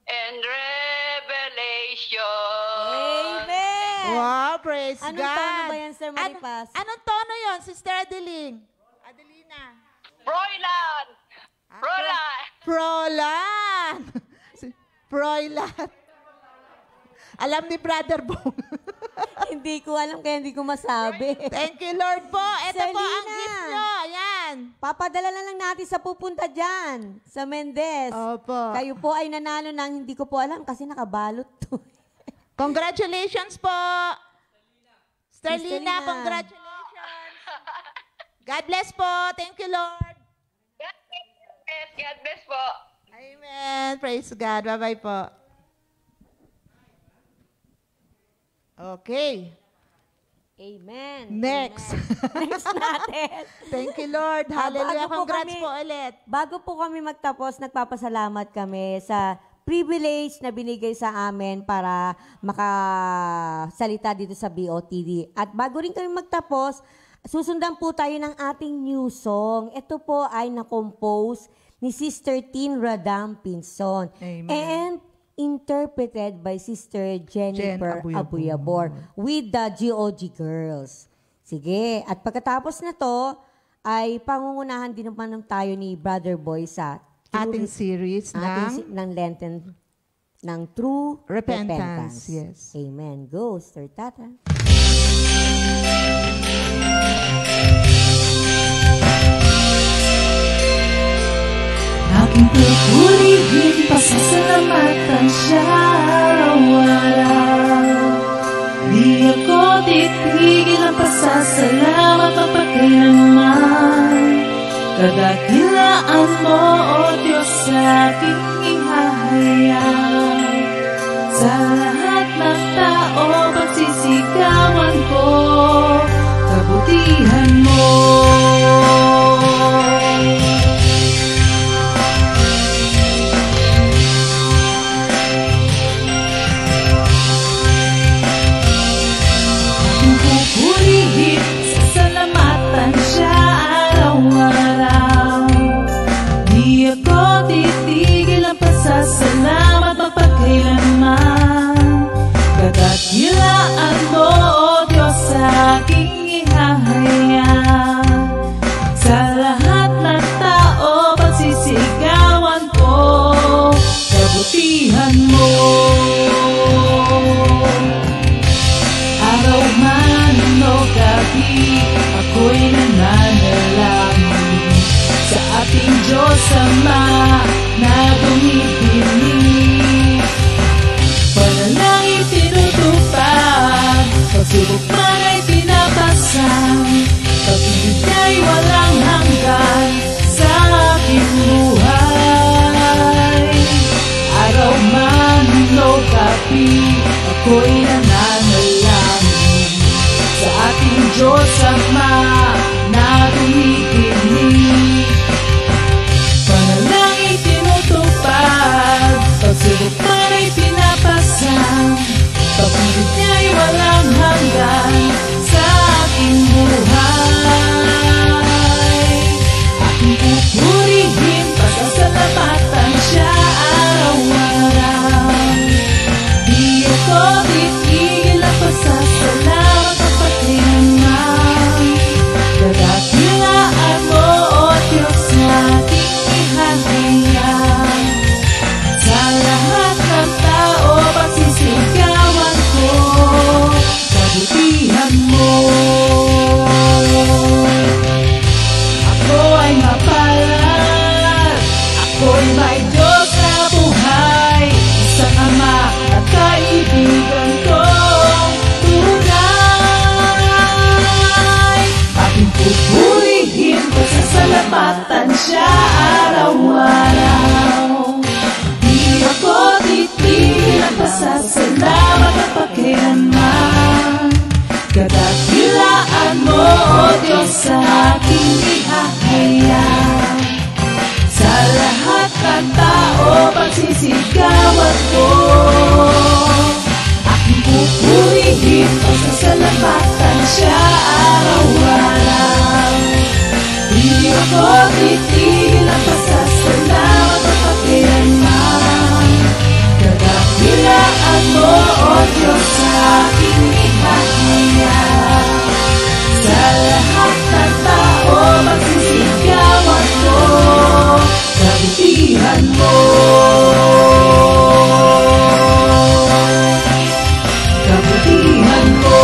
and Revelation. Amen! Wow, praise Anong God. tono ba yan, Sir Maripas? Anong tono yon, Sister Adeline? Adelina. Froilan! Froilan! Frolan. Froilan. Alam ni Brother Bong. Hindi ko alam kaya hindi ko masabi. Thank you, Lord po. Ito po ang Selena. gift nyo. Ayan. Papadala na lang natin sa pupunta dyan, sa Mendez. Opo. Kayo po ay nanalo ng hindi ko po alam kasi nakabalot to. Congratulations po. Sister Sister Lina, Lina. congratulations. God bless po. Thank you, Lord. God bless po. Amen. Praise God. Bye-bye po. Okay. Amen. Next. Amen. Next natin. Thank you, Lord. Hallelujah. Bago po Congrats kami- po ulit. Bago po kami magtapos, nagpapasalamat kami sa privilege na binigay sa amin para makasalita dito sa BOTD. At bago rin kami magtapos, susundan po tayo ng ating new song. Ito po ay na-compose ni Sister Tin Radam Pinson. Amen. And interpreted by Sister Jennifer Jen Abuyabor with the GOG Girls. Sige, at pagkatapos na to, ay pangungunahan din naman tayo ni Brother Boy sa Ating series ng Lenten ng True Repentance, yes. Amen. Go, Sir Tata. Aking pupurihin, pasasalamatan siya araw-araw. Di ako titigil ang pasasalamat mapagkailanman. Kadakilaan mo, O Diyos, sa aking ihahayag. Sa lahat ng tao pagsisigawan ko kabutihan mo. Aking pupurihin, sasalamatan siya araw-araw. Di ako titigil ang pasasalamat mapagkailanman. Kadakilaan mo, O Diyos, sa aking ihahayag. Sa lahat ng tao pagsisigawan ko kabutihan mo. Araw man o gabi, ako'y nananalangin sa ating Diyos Ama na dumidinig. Panalangin tinutupad, pagsubok man ay pinapasang, pag-ibig ay walang hanggan sa aking buhay. Araw man o gabi, ako'y nananalangin sa ating Diyos Ama na dumidinig. Panalangin tinutupad, pagsubok man ay pinapasang, pag-ibig niya'y walang hanggan sa aking buhay. Aking pupurihin, pasasalamatan siya araw-araw. Di ako titigil ang pasasalamat mapagkailanman. Kadakilaan mo, O Diyos, sa aking ihahayag. Sa lahat ng tao pagsisigawan ko kabutihan mo. Ako ay mapalad, ako'y may Diyos na buhay, isang Ama at kaibigan kong tunay. Aking pupurihin, pasasalamatan siya araw-araw. Di ako titigil ang pasasalamat at pagkailanman. Kadakilaan mo, O Diyos, sa aking ihahayag. Sa lahat ng tao pagsisigawan ko, aking pupurihin, pasasalamatan siya araw-araw. Di ako titigil ang pasasalamat at pagkailanman. Kadakilaan mo, O Diyos, sa aking ihahayag. Sa lahat ng tao pagsisigawan ko kabutihan mo. Kabutihan mo.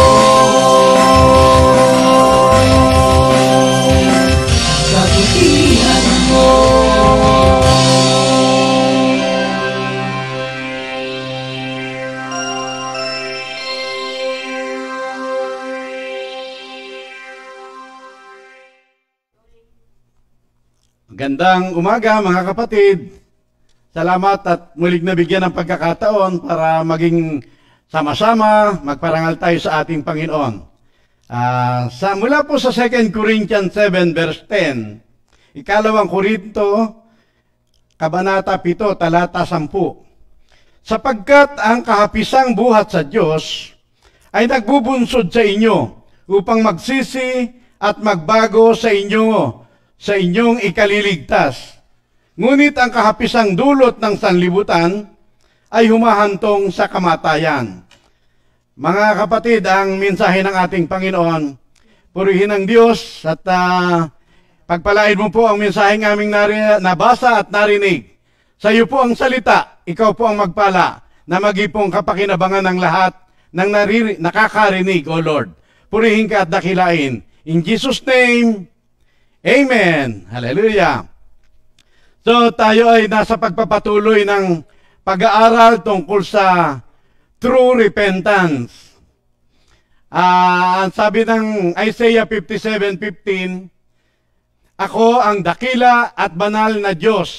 Kabutihan mo. Gandang umaga mga kapatid. Salamat at muling nabigyan ng pagkakataon para maging sama-sama, magparangal tayo sa ating Panginoon. Mula po sa 2 Corinthians 7 verse 10, Ikalawang Korinto, Kabanata 7, Talata 10. Sapagkat ang kahapisang buhat sa Diyos ay nagbubunsod sa inyo upang magsisi at magbago sa inyong ikaliligtas. Ngunit ang kahapisang dulot ng sanlibutan ay humahantong sa kamatayan. Mga kapatid, ang mensahe ng ating Panginoon, purihin ang Diyos at pagpalain mo po ang mensaheng aming nabasa at narinig. Sa iyo po ang salita, ikaw po ang magpala na magipong kapakinabangan ng lahat ng nakakarinig, O Lord. Purihin ka at dakilain. In Jesus' name, Amen. Hallelujah. So tayo ay nasa pagpapatuloy ng pag-aaral tungkol sa true repentance. Ang sabi ng Isaiah 57:15, ako ang dakila at banal na Diyos,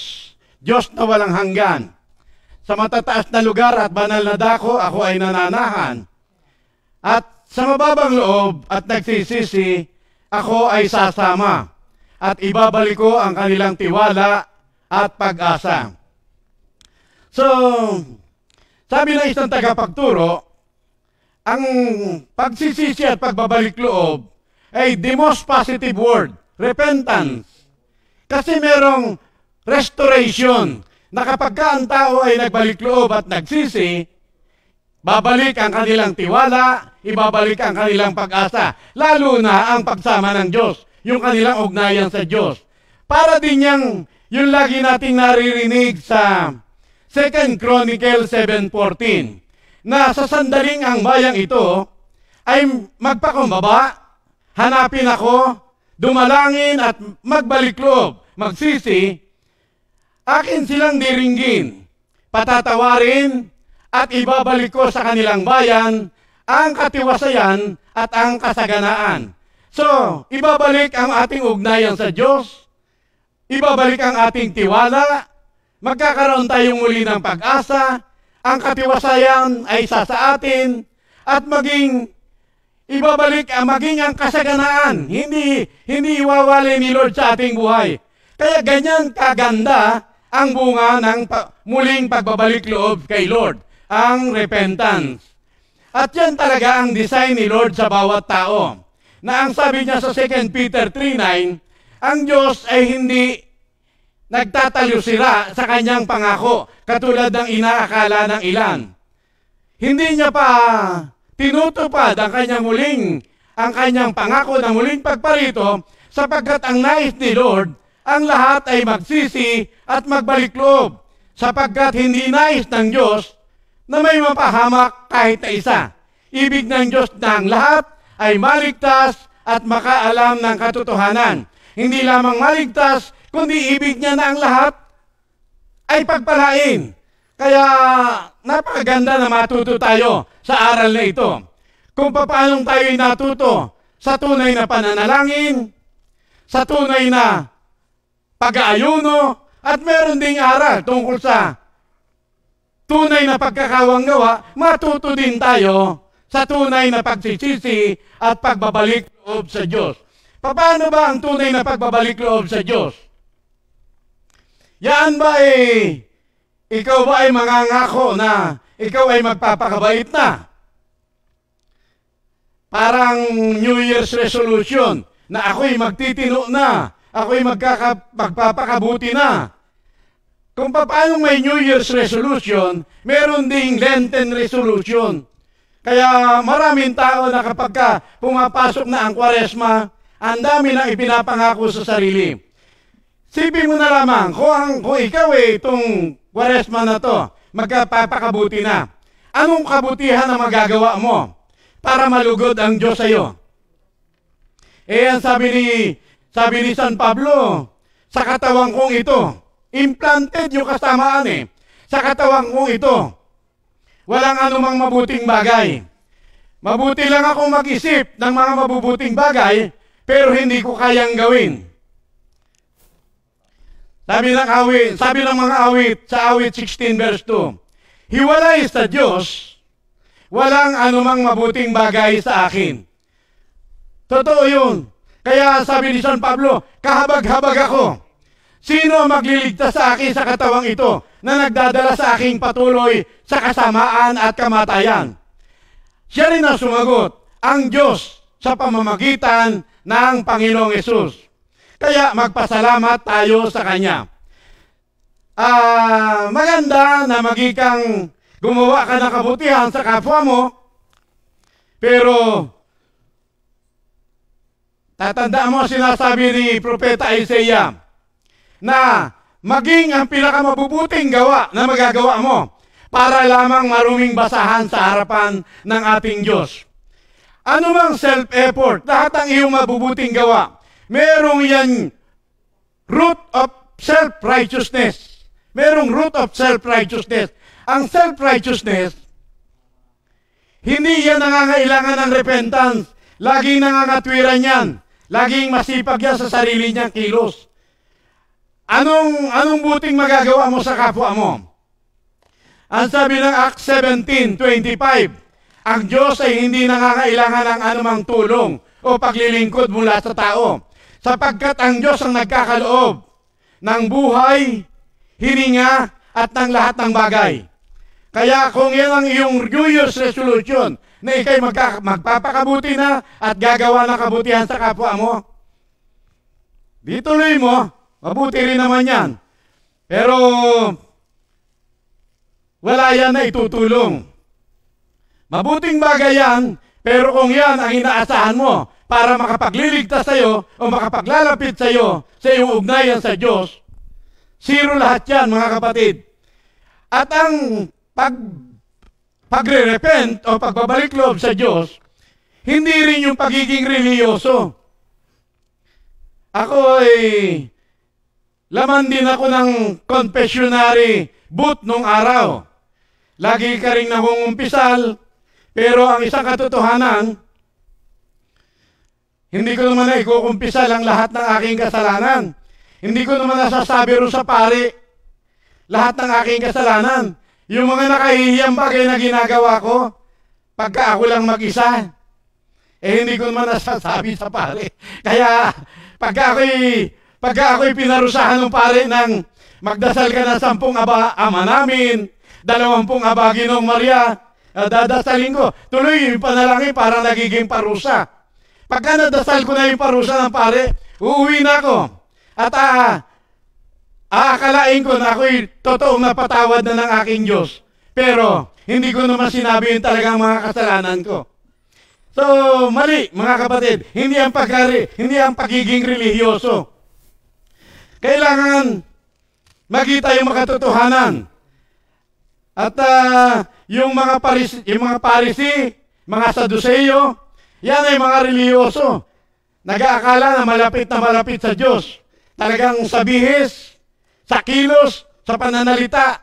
Diyos na walang hanggan. sa matataas na lugar at banal na dako, ako ay nananahan. At sa mababang loob at nagsisisi, ako ay sasama. At ibabalik ko ang kanilang tiwala at pag-asa. So, sabi ng isang tagapagturo, ang pagsisisi at pagbabalik loob ay the most positive word, repentance. Kasi merong restoration na kapag ang tao ay nagbalik loob at nagsisi, babalik ang kanilang tiwala, ibabalik ang kanilang pag-asa, lalo na ang pagsama ng Diyos, yung kanilang ugnayan sa Diyos. Para din yung lagi nating naririnig sa 2 Chronicle 7:14, na sa sandaling ang bayang ito ay magpakumbaba, hanapin ako, dumalangin at magbalik loob, magsisi, akin silang diringgin, patatawarin at ibabalik ko sa kanilang bayan ang katiwasayan at ang kasaganaan. So, ibabalik ang ating ugnayan sa Diyos, ibabalik ang ating tiwala, magkakaroon tayong muli ng pag-asa, ang katiwasayan ay sa atin, at ibabalik maging ang kasaganaan. Hindi iwawali ni Lord sa ating buhay. Kaya ganyan kaganda ang bunga ng muling pagbabalik loob kay Lord, ang repentance. At yan talaga ang design ni Lord sa bawat tao. Na ang sabi niya sa 2 Peter 3:9, ang Diyos ay hindi nagtatalusira sa kanyang pangako, katulad ng inaakala ng ilan. Hindi niya pa tinutupad ang kanyang pangako na muling pagparito, sapagkat ang nais ni Lord, ang lahat ay magsisi at magbalik loob, sapagkat hindi nais ng Diyos na may mapahamak kahit na isa. Ibig ng Diyos na ang lahat ay maligtas at makaalam ng katotohanan. Hindi lamang maligtas, kundi ibig niya na ang lahat ay pagpalain. Kaya napakaganda na matuto tayo sa aral na ito. Kung paano tayo ay natuto sa tunay na pananalangin, sa tunay na pag-aayuno, at meron ding aral tungkol sa tunay na pagkakawanggawa, matuto din tayo sa tunay na pagsisisi at pagbabalik loob sa Diyos. Paano ba ang tunay na pagbabalik loob sa Diyos? Yan ba ikaw ba ay mangangako na ikaw ay magpapakabait na? Parang New Year's resolution na ako'y magtitino na, ako'y magpapakabuti na. Kung paano may New Year's resolution, meron ding Lenten resolution. Kaya maraming tao na kapag pumapasok na ang Kwaresma, ang dami nang ipinapangako sa sarili. Sipin mo na lamang, kung ikaw itong Kwaresma na to, magpapakabuti na. Anong kabutihan na magagawa mo para malugod ang Diyos sa iyo? Ang sabi ni San Pablo, sa katawan kong ito, implanted yung kasamaan sa katawan kong ito, walang anumang mabuting bagay. Mabuti lang ako mag-isip ng mga mabubuting bagay, pero hindi ko kayang gawin. Sabi ng mga awit, sa awit 16 verse 2, hiwalay sa Diyos, walang anumang mabuting bagay sa akin. Totoo yun. Kaya sabi ni San Pablo, kahabag-habag ako. Sino magliligtas sa akin sa katawang ito na nagdadala sa aking patuloy sa kasamaan at kamatayan? Siya rin ang sumagot, ang Diyos sa pamamagitan ng Panginoong Hesus. Kaya magpasalamat tayo sa Kanya. Maganda na magikang gumawa ka ng kabutihan sa kapwa mo, pero tatandaan mo sinasabi ni Propeta Isaiah na maging ang pinakamabubuting gawa na magagawa mo para lamang maruming basahan sa harapan ng ating Diyos. Ano mang self-effort, lahat ang iyong mabubuting gawa, merong yan root of self-righteousness. Merong root of self-righteousness. Ang self-righteousness, hindi yan nangangailangan ng repentance. Laging nangangatwiran yan. Laging masipag yan sa sarili niyang kilos. Anong buting magagawa mo sa kapwa mo? Ang sabi ng Acts 17:25, ang Diyos ay hindi nangangailangan ng anumang tulong o paglilingkod mula sa tao, sapagkat ang Diyos ang nagkakaloob ng buhay, hininga, at ng lahat ng bagay. Kaya kung yan ang iyong New Year's resolution, na ikay magpapakabuti na at gagawa ng kabutihan sa kapwa mo, di tuloy mo, mabuti rin naman yan. Pero, wala yan na itutulong. Mabuting bagay yan, pero kung yan ang inaasahan mo para makapagliligtas sa'yo o makapaglalapit sa'yo sa iyong ugnayan sa Diyos, zero lahat yan, mga kapatid. At ang pagre-repent o pagbabalik loob sa Diyos, hindi rin yung pagiging reliyoso. Ako ay laman din ako ng confessionary booth nung araw. Lagi ka rin nangungumpisal, pero ang isang katotohanan, hindi ko naman na ikukumpisal ang lahat ng aking kasalanan. Hindi ko naman nasasabi rin sa pari lahat ng aking kasalanan. Yung mga nakahihiyang bagay na ginagawa ko, pagka ako lang mag-isa, hindi ko naman nasasabi sa pare. Kaya, pagka ako'y pinarusahan ng pare ng magdasal ka ng 10 ama namin, 20 aba Ginoong Maria, dadasalin ko. Tuloy yung panalangin para nagiging parusa. Pagka nadasal ko na yung parusa ng pare, uuwi na ako. At aakalain ko na ako'y totoong napatawad na ng aking Diyos. Pero, hindi ko naman sinabi yung talagang mga kasalanan ko. So, mali, mga kapatid. Hindi ang pagiging relihiyoso. Kailangan makita yung makatotohanan. At yung mga Parisi, mga Saduceo, yan ay mga relihiyoso. Nag-aakala na malapit sa Diyos. Talagang sa bihis, sa kilos, sa pananalita,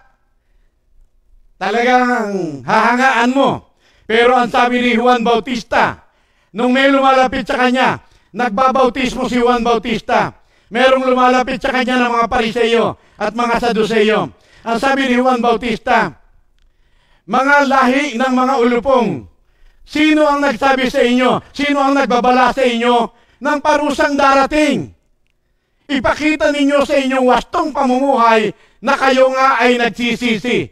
talagang hahangaan mo. Pero ang sabi ni Juan Bautista, nung may lumalapit sa kanya, nagbabautismo si Juan Bautista. Merong lumalapit sa kanya ng mga Pariseo at mga Saduceo. Ang sabi ni Juan Bautista, mga lahi ng mga ulupong, sino ang nagsabi sa inyo? Sino ang nagbabala sa inyo ng parusang darating? Ipakita ninyo sa inyong wastong pamumuhay na kayo nga ay nagsisisi.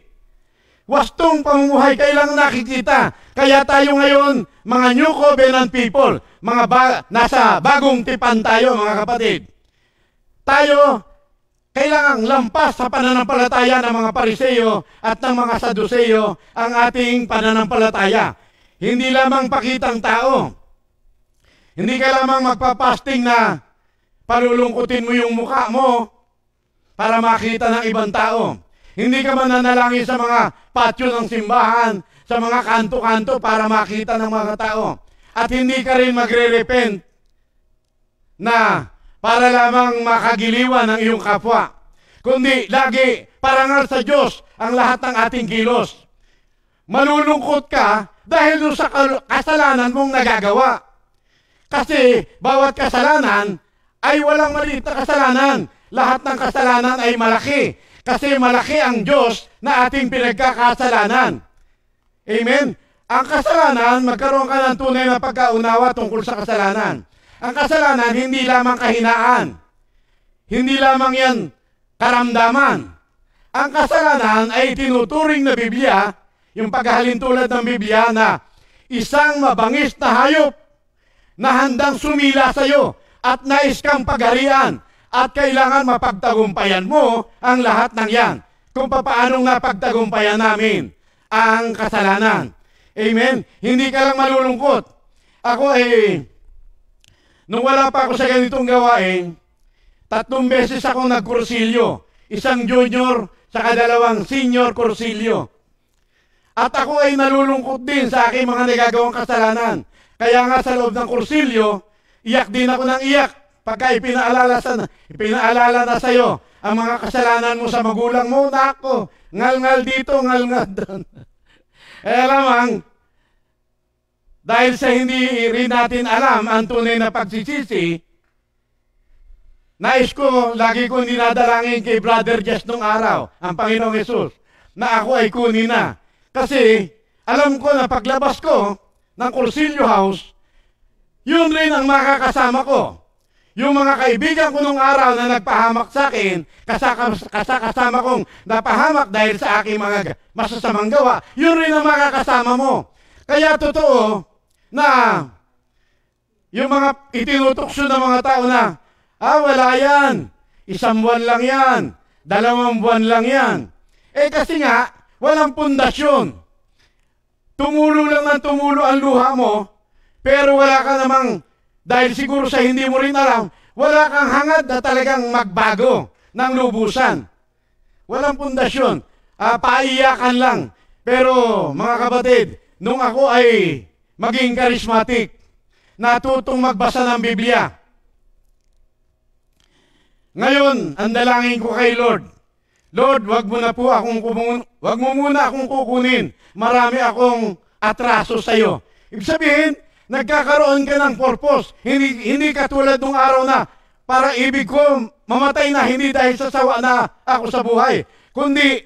Wastong pamumuhay kailang nakikita. Kaya tayo ngayon, mga New Covenant people, nasa bagong tipan tayo, mga kapatid. Tayo, kailangang lampas sa pananampalataya ng mga Pariseo at ng mga Saduceo ang ating pananampalataya. Hindi lamang pakitang tao. Hindi ka lamang magpapasting na palulungkutin mo yung mukha mo para makita ng ibang tao. Hindi ka mananalangin sa mga patio ng simbahan, sa mga kanto-kanto para makita ng mga tao. At hindi ka rin magre-repent na para lamang makagiliwan ng iyong kapwa. Kundi lagi parangal sa Diyos ang lahat ng ating kilos. Malulungkot ka dahil doon sa kasalanan mong nagagawa. Kasi bawat kasalanan ay walang maliit na kasalanan. Lahat ng kasalanan ay malaki. Kasi malaki ang Diyos na ating pinagkakasalanan. Amen? Ang kasalanan, magkaroon ka ng tunay na pagkaunawa tungkol sa kasalanan. Ang kasalanan, hindi lamang kahinaan. Hindi lamang yan karamdaman. Ang kasalanan ay tinuturing na Biblia, yung paghahalintulad ng Biblia na isang mabangis na hayop na handang sumila sa iyo at nais kang pagharian at kailangan mapagtagumpayan mo ang lahat ng yan. Kung paanong napagtagumpayan namin ang kasalanan. Amen? Hindi ka lang malulungkot. Ako nung wala pa ako sa ganitong gawain, 3 beses akong nagkursilyo. Isang junior, saka 2 senior kursilyo. At ako ay nalulungkot din sa aking mga nagagawang kasalanan. Kaya nga sa loob ng kursilyo, iyak din ako ng iyak. Pagka ipinaalala na sa'yo ang mga kasalanan mo sa magulang mo, nako, ngal-ngal dito, ngal-ngal doon. Lamang, dahil sa hindi rin natin alam ang tunay na pagsisisi, nais ko, lagi ko dinadalangin kay Brother Jess nung araw, ang Panginoong Hesus. na ako ay kunin na. Kasi alam ko na paglabas ko ng Cursillo House, yun rin ang makakasama ko. Yung mga kaibigan ko nung araw na nagpahamak sa akin, kasama kong napahamak dahil sa aking mga masasamang gawa, yun rin ang makakasama mo. Kaya totoo na yung mga itinutokso ng mga tao na, wala yan, 1 buwan lang yan, 2 buwan lang yan. Kasi nga, walang pundasyon. Tumulo lang ng tumulo ang luha mo, pero wala ka namang, dahil siguro sa hindi mo rin alam, wala kang hangad na talagang magbago ng lubusan. Walang pundasyon. Paiyakan lang. Pero mga kapatid, nung ako ay maging charismatic, natutong magbasa ng Biblia. Ngayon, ang dalangin ko kay Lord, Lord, wag mo muna akong kukunin. Marami akong atraso sa iyo. Ibig sabihin, nagkakaroon ka ng purpose. Hindi katulad nung araw na para ibig ko mamatay na, hindi dahil sa sawa na ako sa buhay. Kundi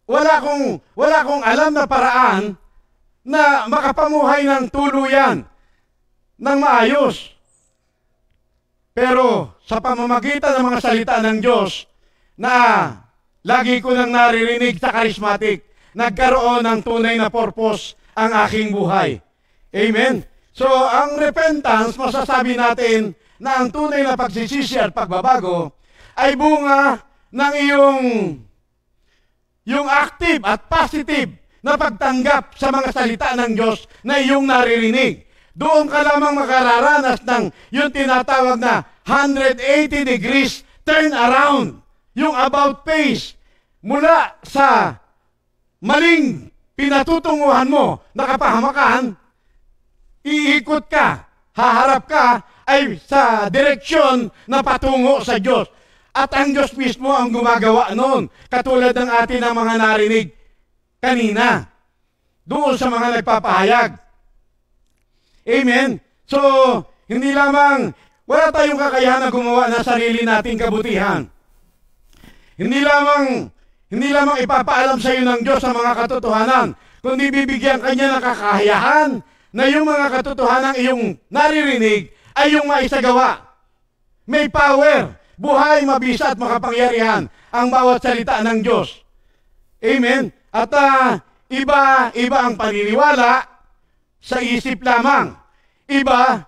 wala akong alam na paraan na makapamuhay ng tuluyan ng maayos. Pero sa pamamagitan ng mga salita ng Diyos na lagi ko nang naririnig sa charismatic, nagkaroon ng tunay na purpose ang aking buhay. Amen? So, ang repentance, masasabi natin na ang tunay na pagsisisi at pagbabago ay bunga ng yung active at positive na pagtanggap sa mga salita ng Diyos na iyong naririnig. Doon ka lamang makararanas ng yung tinatawag na 180 degrees turn around. Yung about face mula sa maling pinatutunguhan mo na kapahamakan, iikot ka, haharap ka ay sa direksyon na patungo sa Diyos. At ang Diyos mismo ang gumagawa noon, katulad ng atin ang mga narinig kanina, doon sa mga nagpapahayag. Amen? So, hindi lamang, wala tayong kakayahan na gumawa ng sarili nating kabutihan. Hindi lamang ipapaalam sa iyo ng Diyos ang mga katotohanan, kundi bibigyan kanya ng kakayahan na yung mga katotohanan iyong naririnig ay yung maisagawa. May power, buhay, mabisa at makapangyarihan ang bawat salita ng Diyos. Amen? At iba ang paniniwala sa isip lamang. Iba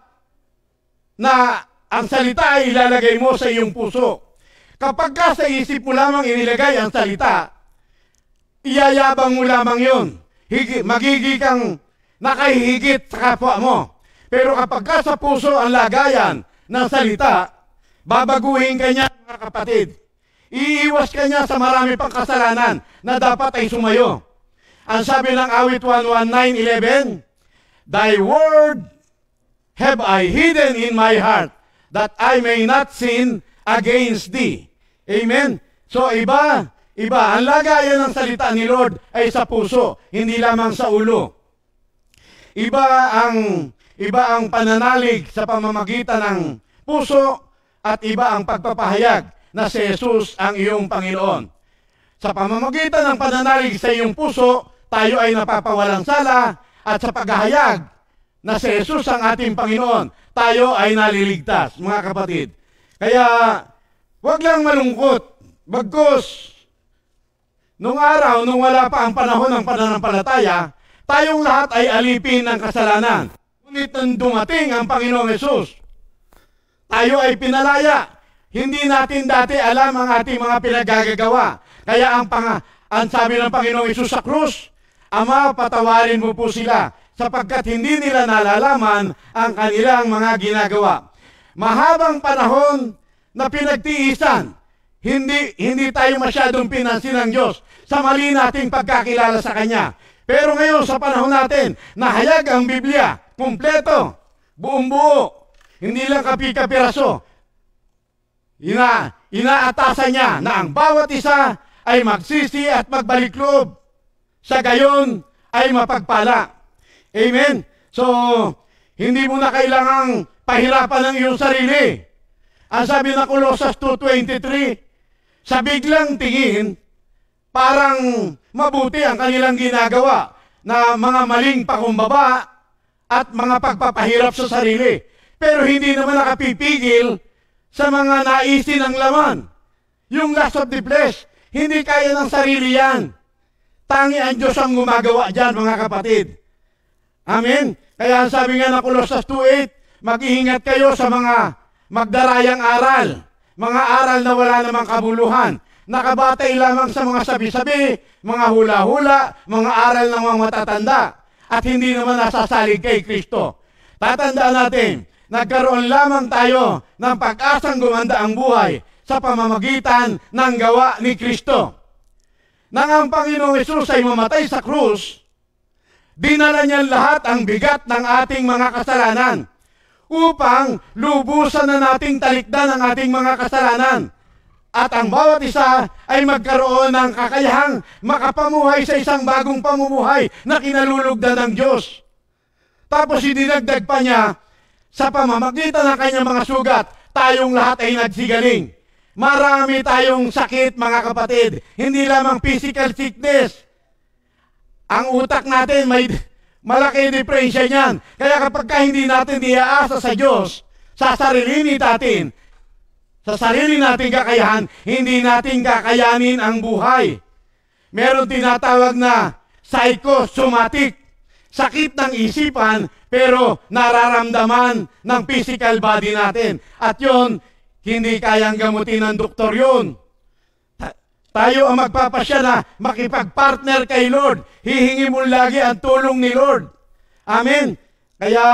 na ang salita ay ilalagay mo sa iyong puso. Kapag ka sa isip mo lamang inilagay ang salita, iyayabang mo lamang yun. Magiging kang nakahihigit sa kapwa mo. Pero kapag ka sa puso ang lagayan ng salita, babaguhin ka niya, mga kapatid. Iiwas ka niya sa marami pang kasalanan na dapat ay sumayo. Ang sabi ng awit 119:11, Thy word have I hidden in my heart, that I may not sin against thee. Amen? So iba, ang lagayan ng salita ni Lord ay sa puso, hindi lamang sa ulo. Iba ang pananalig sa pamamagitan ng puso at iba ang pagpapahayag na si Jesus ang iyong Panginoon. Sa pamamagitan ng pananalig sa iyong puso, tayo ay napapawalang sala at sa paghahayag na si Jesus ang ating Panginoon, tayo ay naliligtas, mga kapatid. Kaya, wag lang malungkot. Bagkus, nung araw, nung wala pa ang panahon ng pananampalataya, tayong lahat ay alipin ng kasalanan. Ngunit nang dumating ang Panginoong Hesus, tayo ay pinalaya. Hindi natin dati alam ang ating mga pinagagagawa. Kaya ang sabi ng Panginoong Hesus sa krus, Ama, patawarin mo po sila, sapagkat hindi nila nalalaman ang kanilang mga ginagawa. Mahabang panahon na pinagtiisan, hindi tayo masyadong pinansin ng Diyos sa mali nating pagkakilala sa Kanya. Pero ngayon sa panahon natin, nahayag ang Biblia, kumpleto, buong buo, hindi lang kapi-kapiraso. Inaatasan niya na ang bawat isa ay magsisi at magbalik loob. Sa gayon ay mapagpala. Amen? So, hindi mo na kailangang pahirapan ng iyong sarili. Ang sabi ng Colossus 2:23, sa biglang tingin parang mabuti ang kanilang ginagawa na mga maling pakumbaba at mga pagpapahirap sa sarili. Pero hindi naman nakapipigil sa mga naisin ng laman. Yung lust of the flesh, hindi kaya ng sarili yan. Tangi ang Diyos ang gumagawa dyan, mga kapatid. Amen? Kaya sabi nga ng Colossus 2:8, mag-iingat kayo sa mga magdarayang aral, mga aral na wala namang kabuluhan, nakabatay lamang sa mga sabi-sabi, mga hula-hula, mga aral ng mga matatanda, at hindi naman nasasalig kay Kristo. Tatandaan natin, nagkaroon lamang tayo ng pag-asang gumanda ang buhay sa pamamagitan ng gawa ni Kristo. Nang ang Panginoong Hesus ay mamatay sa krus, dinala niya lahat ang bigat ng ating mga kasalanan upang lubusan na nating talikdan ang ating mga kasalanan. At ang bawat isa ay magkaroon ng kakayahang makapamuhay sa isang bagong pamumuhay na kinalulugdan ng Diyos. Tapos idinagdag pa niya, sa pamamagitan ng kanyang mga sugat, tayong lahat ay nagsigaling. Marami tayong sakit, mga kapatid. Hindi lamang physical sickness. Ang utak natin may malaki diferensya niyan. Kaya kapag hindi natin iaasa sa Diyos, sa sarili natin, sa sarili nating kakayahan, hindi natin kakayanin ang buhay. Meron tinatawag na psychosomatic, sakit ng isipan, pero nararamdaman ng physical body natin. At yon, hindi kayang gamutin ng doktor yun. Tayo ang magpapasya na makipag-partner kay Lord. Hihingi mo lagi ang tulong ni Lord. Amen. Kaya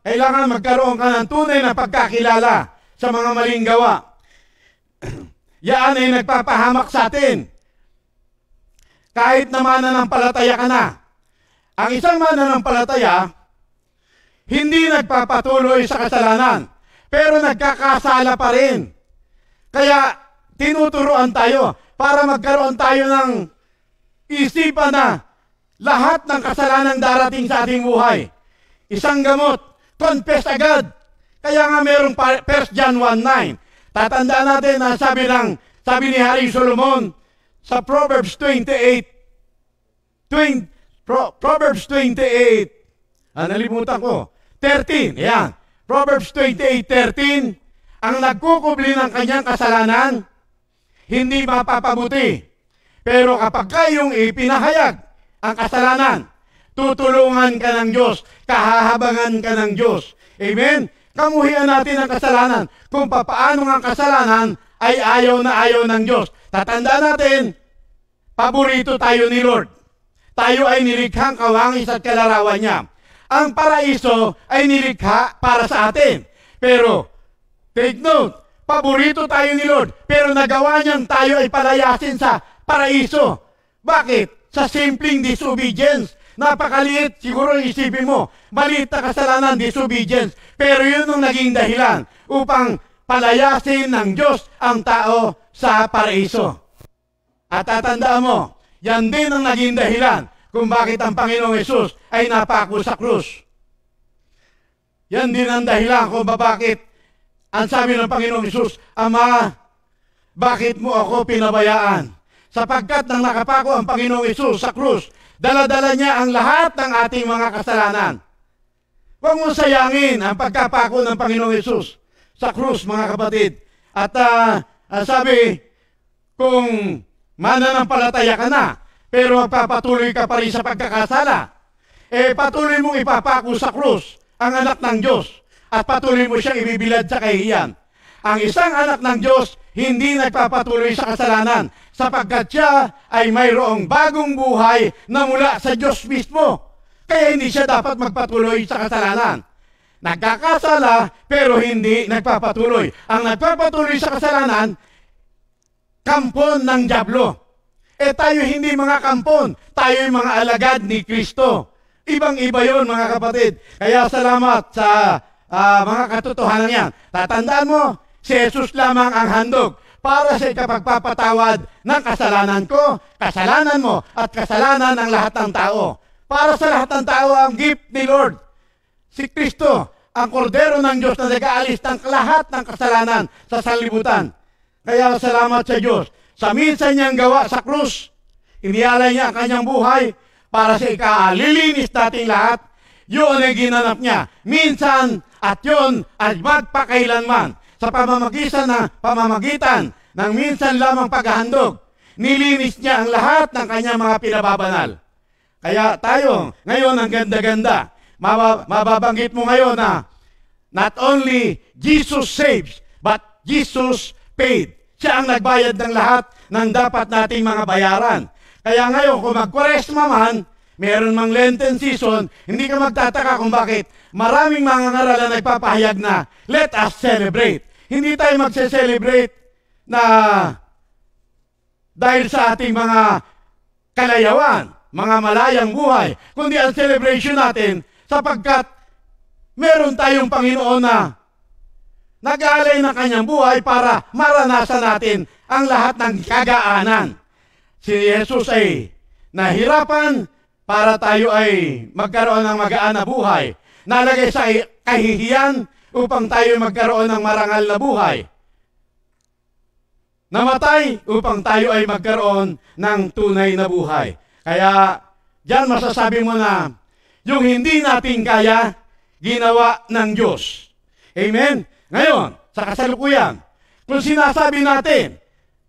kailangan magkaroon ka ng tunay na pagkakilala sa mga maling gawa. Yan ay nagpapahamak sa atin. Kahit na mananampalataya ka na. Ang isang mananampalataya, hindi nagpapatuloy sa kasalanan, pero nagkakasala pa rin. Kaya tinuturuan tayo para magkaroon tayo ng isipan na lahat ng kasalanan darating sa ating buhay. Isang gamot, confess agad. Kaya nga merong 1 John 1:9. Tatandaan natin na sabi ni Haring Solomon sa Proverbs 28, nalimutan ko, 13, ayan. Proverbs 28:13, ang nagkukubli ng kanyang kasalanan, hindi mapapabuti. Pero kapag kayong ipinahayag ang kasalanan, tutulungan ka ng Diyos, kahahabangan ka ng Diyos. Amen? Kamuhian natin ang kasalanan kung papaano ang kasalanan ay ayaw na ayaw ng Diyos. Tatandaan natin, paborito tayo ni Lord. Tayo ay nilikhang kawangis at kalarawan niya. Ang paraiso ay nilikha para sa atin. Pero, take note, paborito tayo ni Lord, pero nagawa niyang tayo ay palayasin sa paraiso. Bakit? Sa simpleng disobedience. Napakaliit, siguro isipin mo, maliit na kasalanan, disobedience. Pero yun ang naging dahilan upang palayasin ng Diyos ang tao sa paraiso. At tatandaan mo, yan din ang naging dahilan kung bakit ang Panginoong Hesus ay napako sa krus. Yan din ang dahilan kung bakit ang sabi ng Panginoong Hesus, Ama, bakit mo ako pinabayaan? Sapagkat nang nakapako ang Panginoong Hesus sa krus, dala-dala niya ang lahat ng ating mga kasalanan. Huwag mo sayangin ang pagkapako ng Panginoong Hesus sa krus, mga kapatid. At sabi, kung mananampalataya ka na, pero magpapatuloy ka pa rin sa pagkakasala, patuloy mong ipapako sa krus ang anak ng Diyos at patuloy mo siyang ibibilad sa kahihiyan. Ang isang anak ng Diyos hindi nagpapatuloy sa kasalanan sapagkat siya ay mayroong bagong buhay na mula sa Diyos mismo. Kaya hindi siya dapat magpatuloy sa kasalanan. Nagkakasala pero hindi nagpapatuloy. Ang nagpapatuloy sa kasalanan, kampon ng dyablo. Tayo hindi mga kampon, tayo yung mga alagad ni Kristo. Ibang-iba yun, mga kapatid. Kaya salamat sa mga katotohanan yan. Tatandaan mo, si Jesus lamang ang handog para sa ikapagpapatawad ng kasalanan ko, kasalanan mo, at kasalanan ng lahat ng tao. Para sa lahat ng tao ang gift ni Lord. Si Kristo, ang kordero ng Diyos na nag-aalis ng lahat ng kasalanan sa sanlibutan. Kaya salamat sa Diyos. Sa minsan niyang gawa sa krus, Inialay niya ang kanyang buhay para sa ikalilinis nating lahat. Yun ay ginanap niya. Minsan at yun ay magpakailanman. Sa pamamagitan ng minsan lamang paghahandog, nilinis niya ang lahat ng kanyang mga pinababanal. Kaya tayo, ngayon ang ganda-ganda. Mababanggit mo ngayon na not only Jesus saves, but Jesus paid. Siya ang nagbayad ng lahat ng dapat nating mga bayaran. Kaya ngayon, kung mag-Kwaresma man, meron mang Lenten season, hindi ka magtataka kung bakit maraming mga ngaralan nagpapahayag na, let us celebrate. Hindi tayo magse-celebrate na dahil sa ating mga kalayawan, mga malayang buhay, kundi ang celebration natin sapagkat meron tayong Panginoon na nag-aalay ng kanyang buhay para maranasan natin ang lahat ng kagaanan. Si Jesus ay nahirapan para tayo ay magkaroon ng magaan na buhay. Nalagay sa kahihiyan upang tayo magkaroon ng marangal na buhay. Namatay upang tayo ay magkaroon ng tunay na buhay. Kaya diyan masasabi mo na yung hindi natin kaya, ginawa ng Diyos. Amen? Ngayon, sa kasalukuyan, kung sinasabi natin,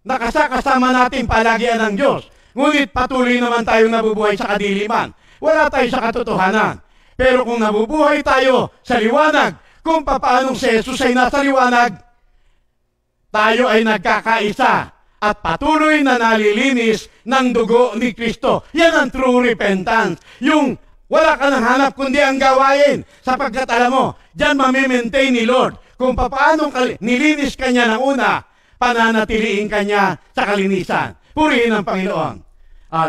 nakasama natin palagian ng Diyos, ngunit patuloy naman tayong nabubuhay sa kadiliman, wala tayo sa katotohanan. Pero kung nabubuhay tayo sa liwanag, kung papaanong si Jesus ay nasa liwanag, tayo ay nagkakaisa at patuloy na nalilinis ng dugo ni Kristo. Yan ang true repentance. Yung wala ka nang hanap kundi ang gawain. Sapagkat alam mo, dyan mamimaintain ni Lord. Kung paano nilinis ka niya ng una, pananatiliin ka niya sa kalinisan. Purihin ang Panginoon.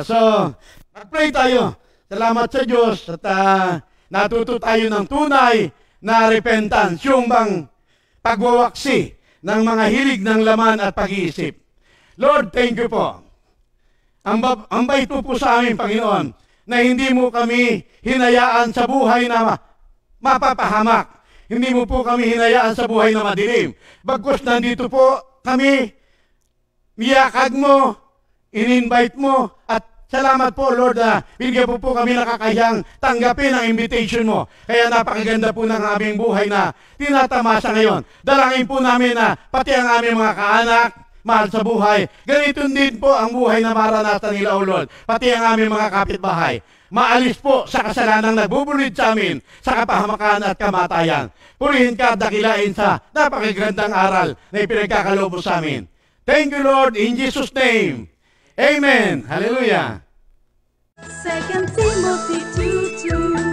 So, mag-pray tayo. Salamat sa Diyos at natuto tayo ng tunay na repentance, yung bang pagwawaksi ng mga hilig ng laman at pag-iisip. Lord, thank you po. Ang bait mo po sa amin, Panginoon, na hindi mo kami hinayaan sa buhay na mapapahamak. Hindi mo po kami hinayaan sa buhay na madilim. Bagkus nandito po kami, niyakag mo, in-invite mo, at salamat po, Lord, na bigyan po kami nakakayang tanggapin ang invitation mo. Kaya napakaganda po ng aming buhay na tinatamasa ngayon. Dalangin po namin na pati ang aming mga kaanak, mahal sa buhay, ganito din po ang buhay na maranasan nila, O Lord. Pati ang aming mga kapitbahay. Maalis po sa kasalanang nagbubulid sa amin sa kapahamakan at kamatayan. Purihin ka at dakilain sa napakagandang aral na ipinagkakaloob mo sa amin. Thank you, Lord, in Jesus' name. Amen. Hallelujah. 2 Timothy 2:2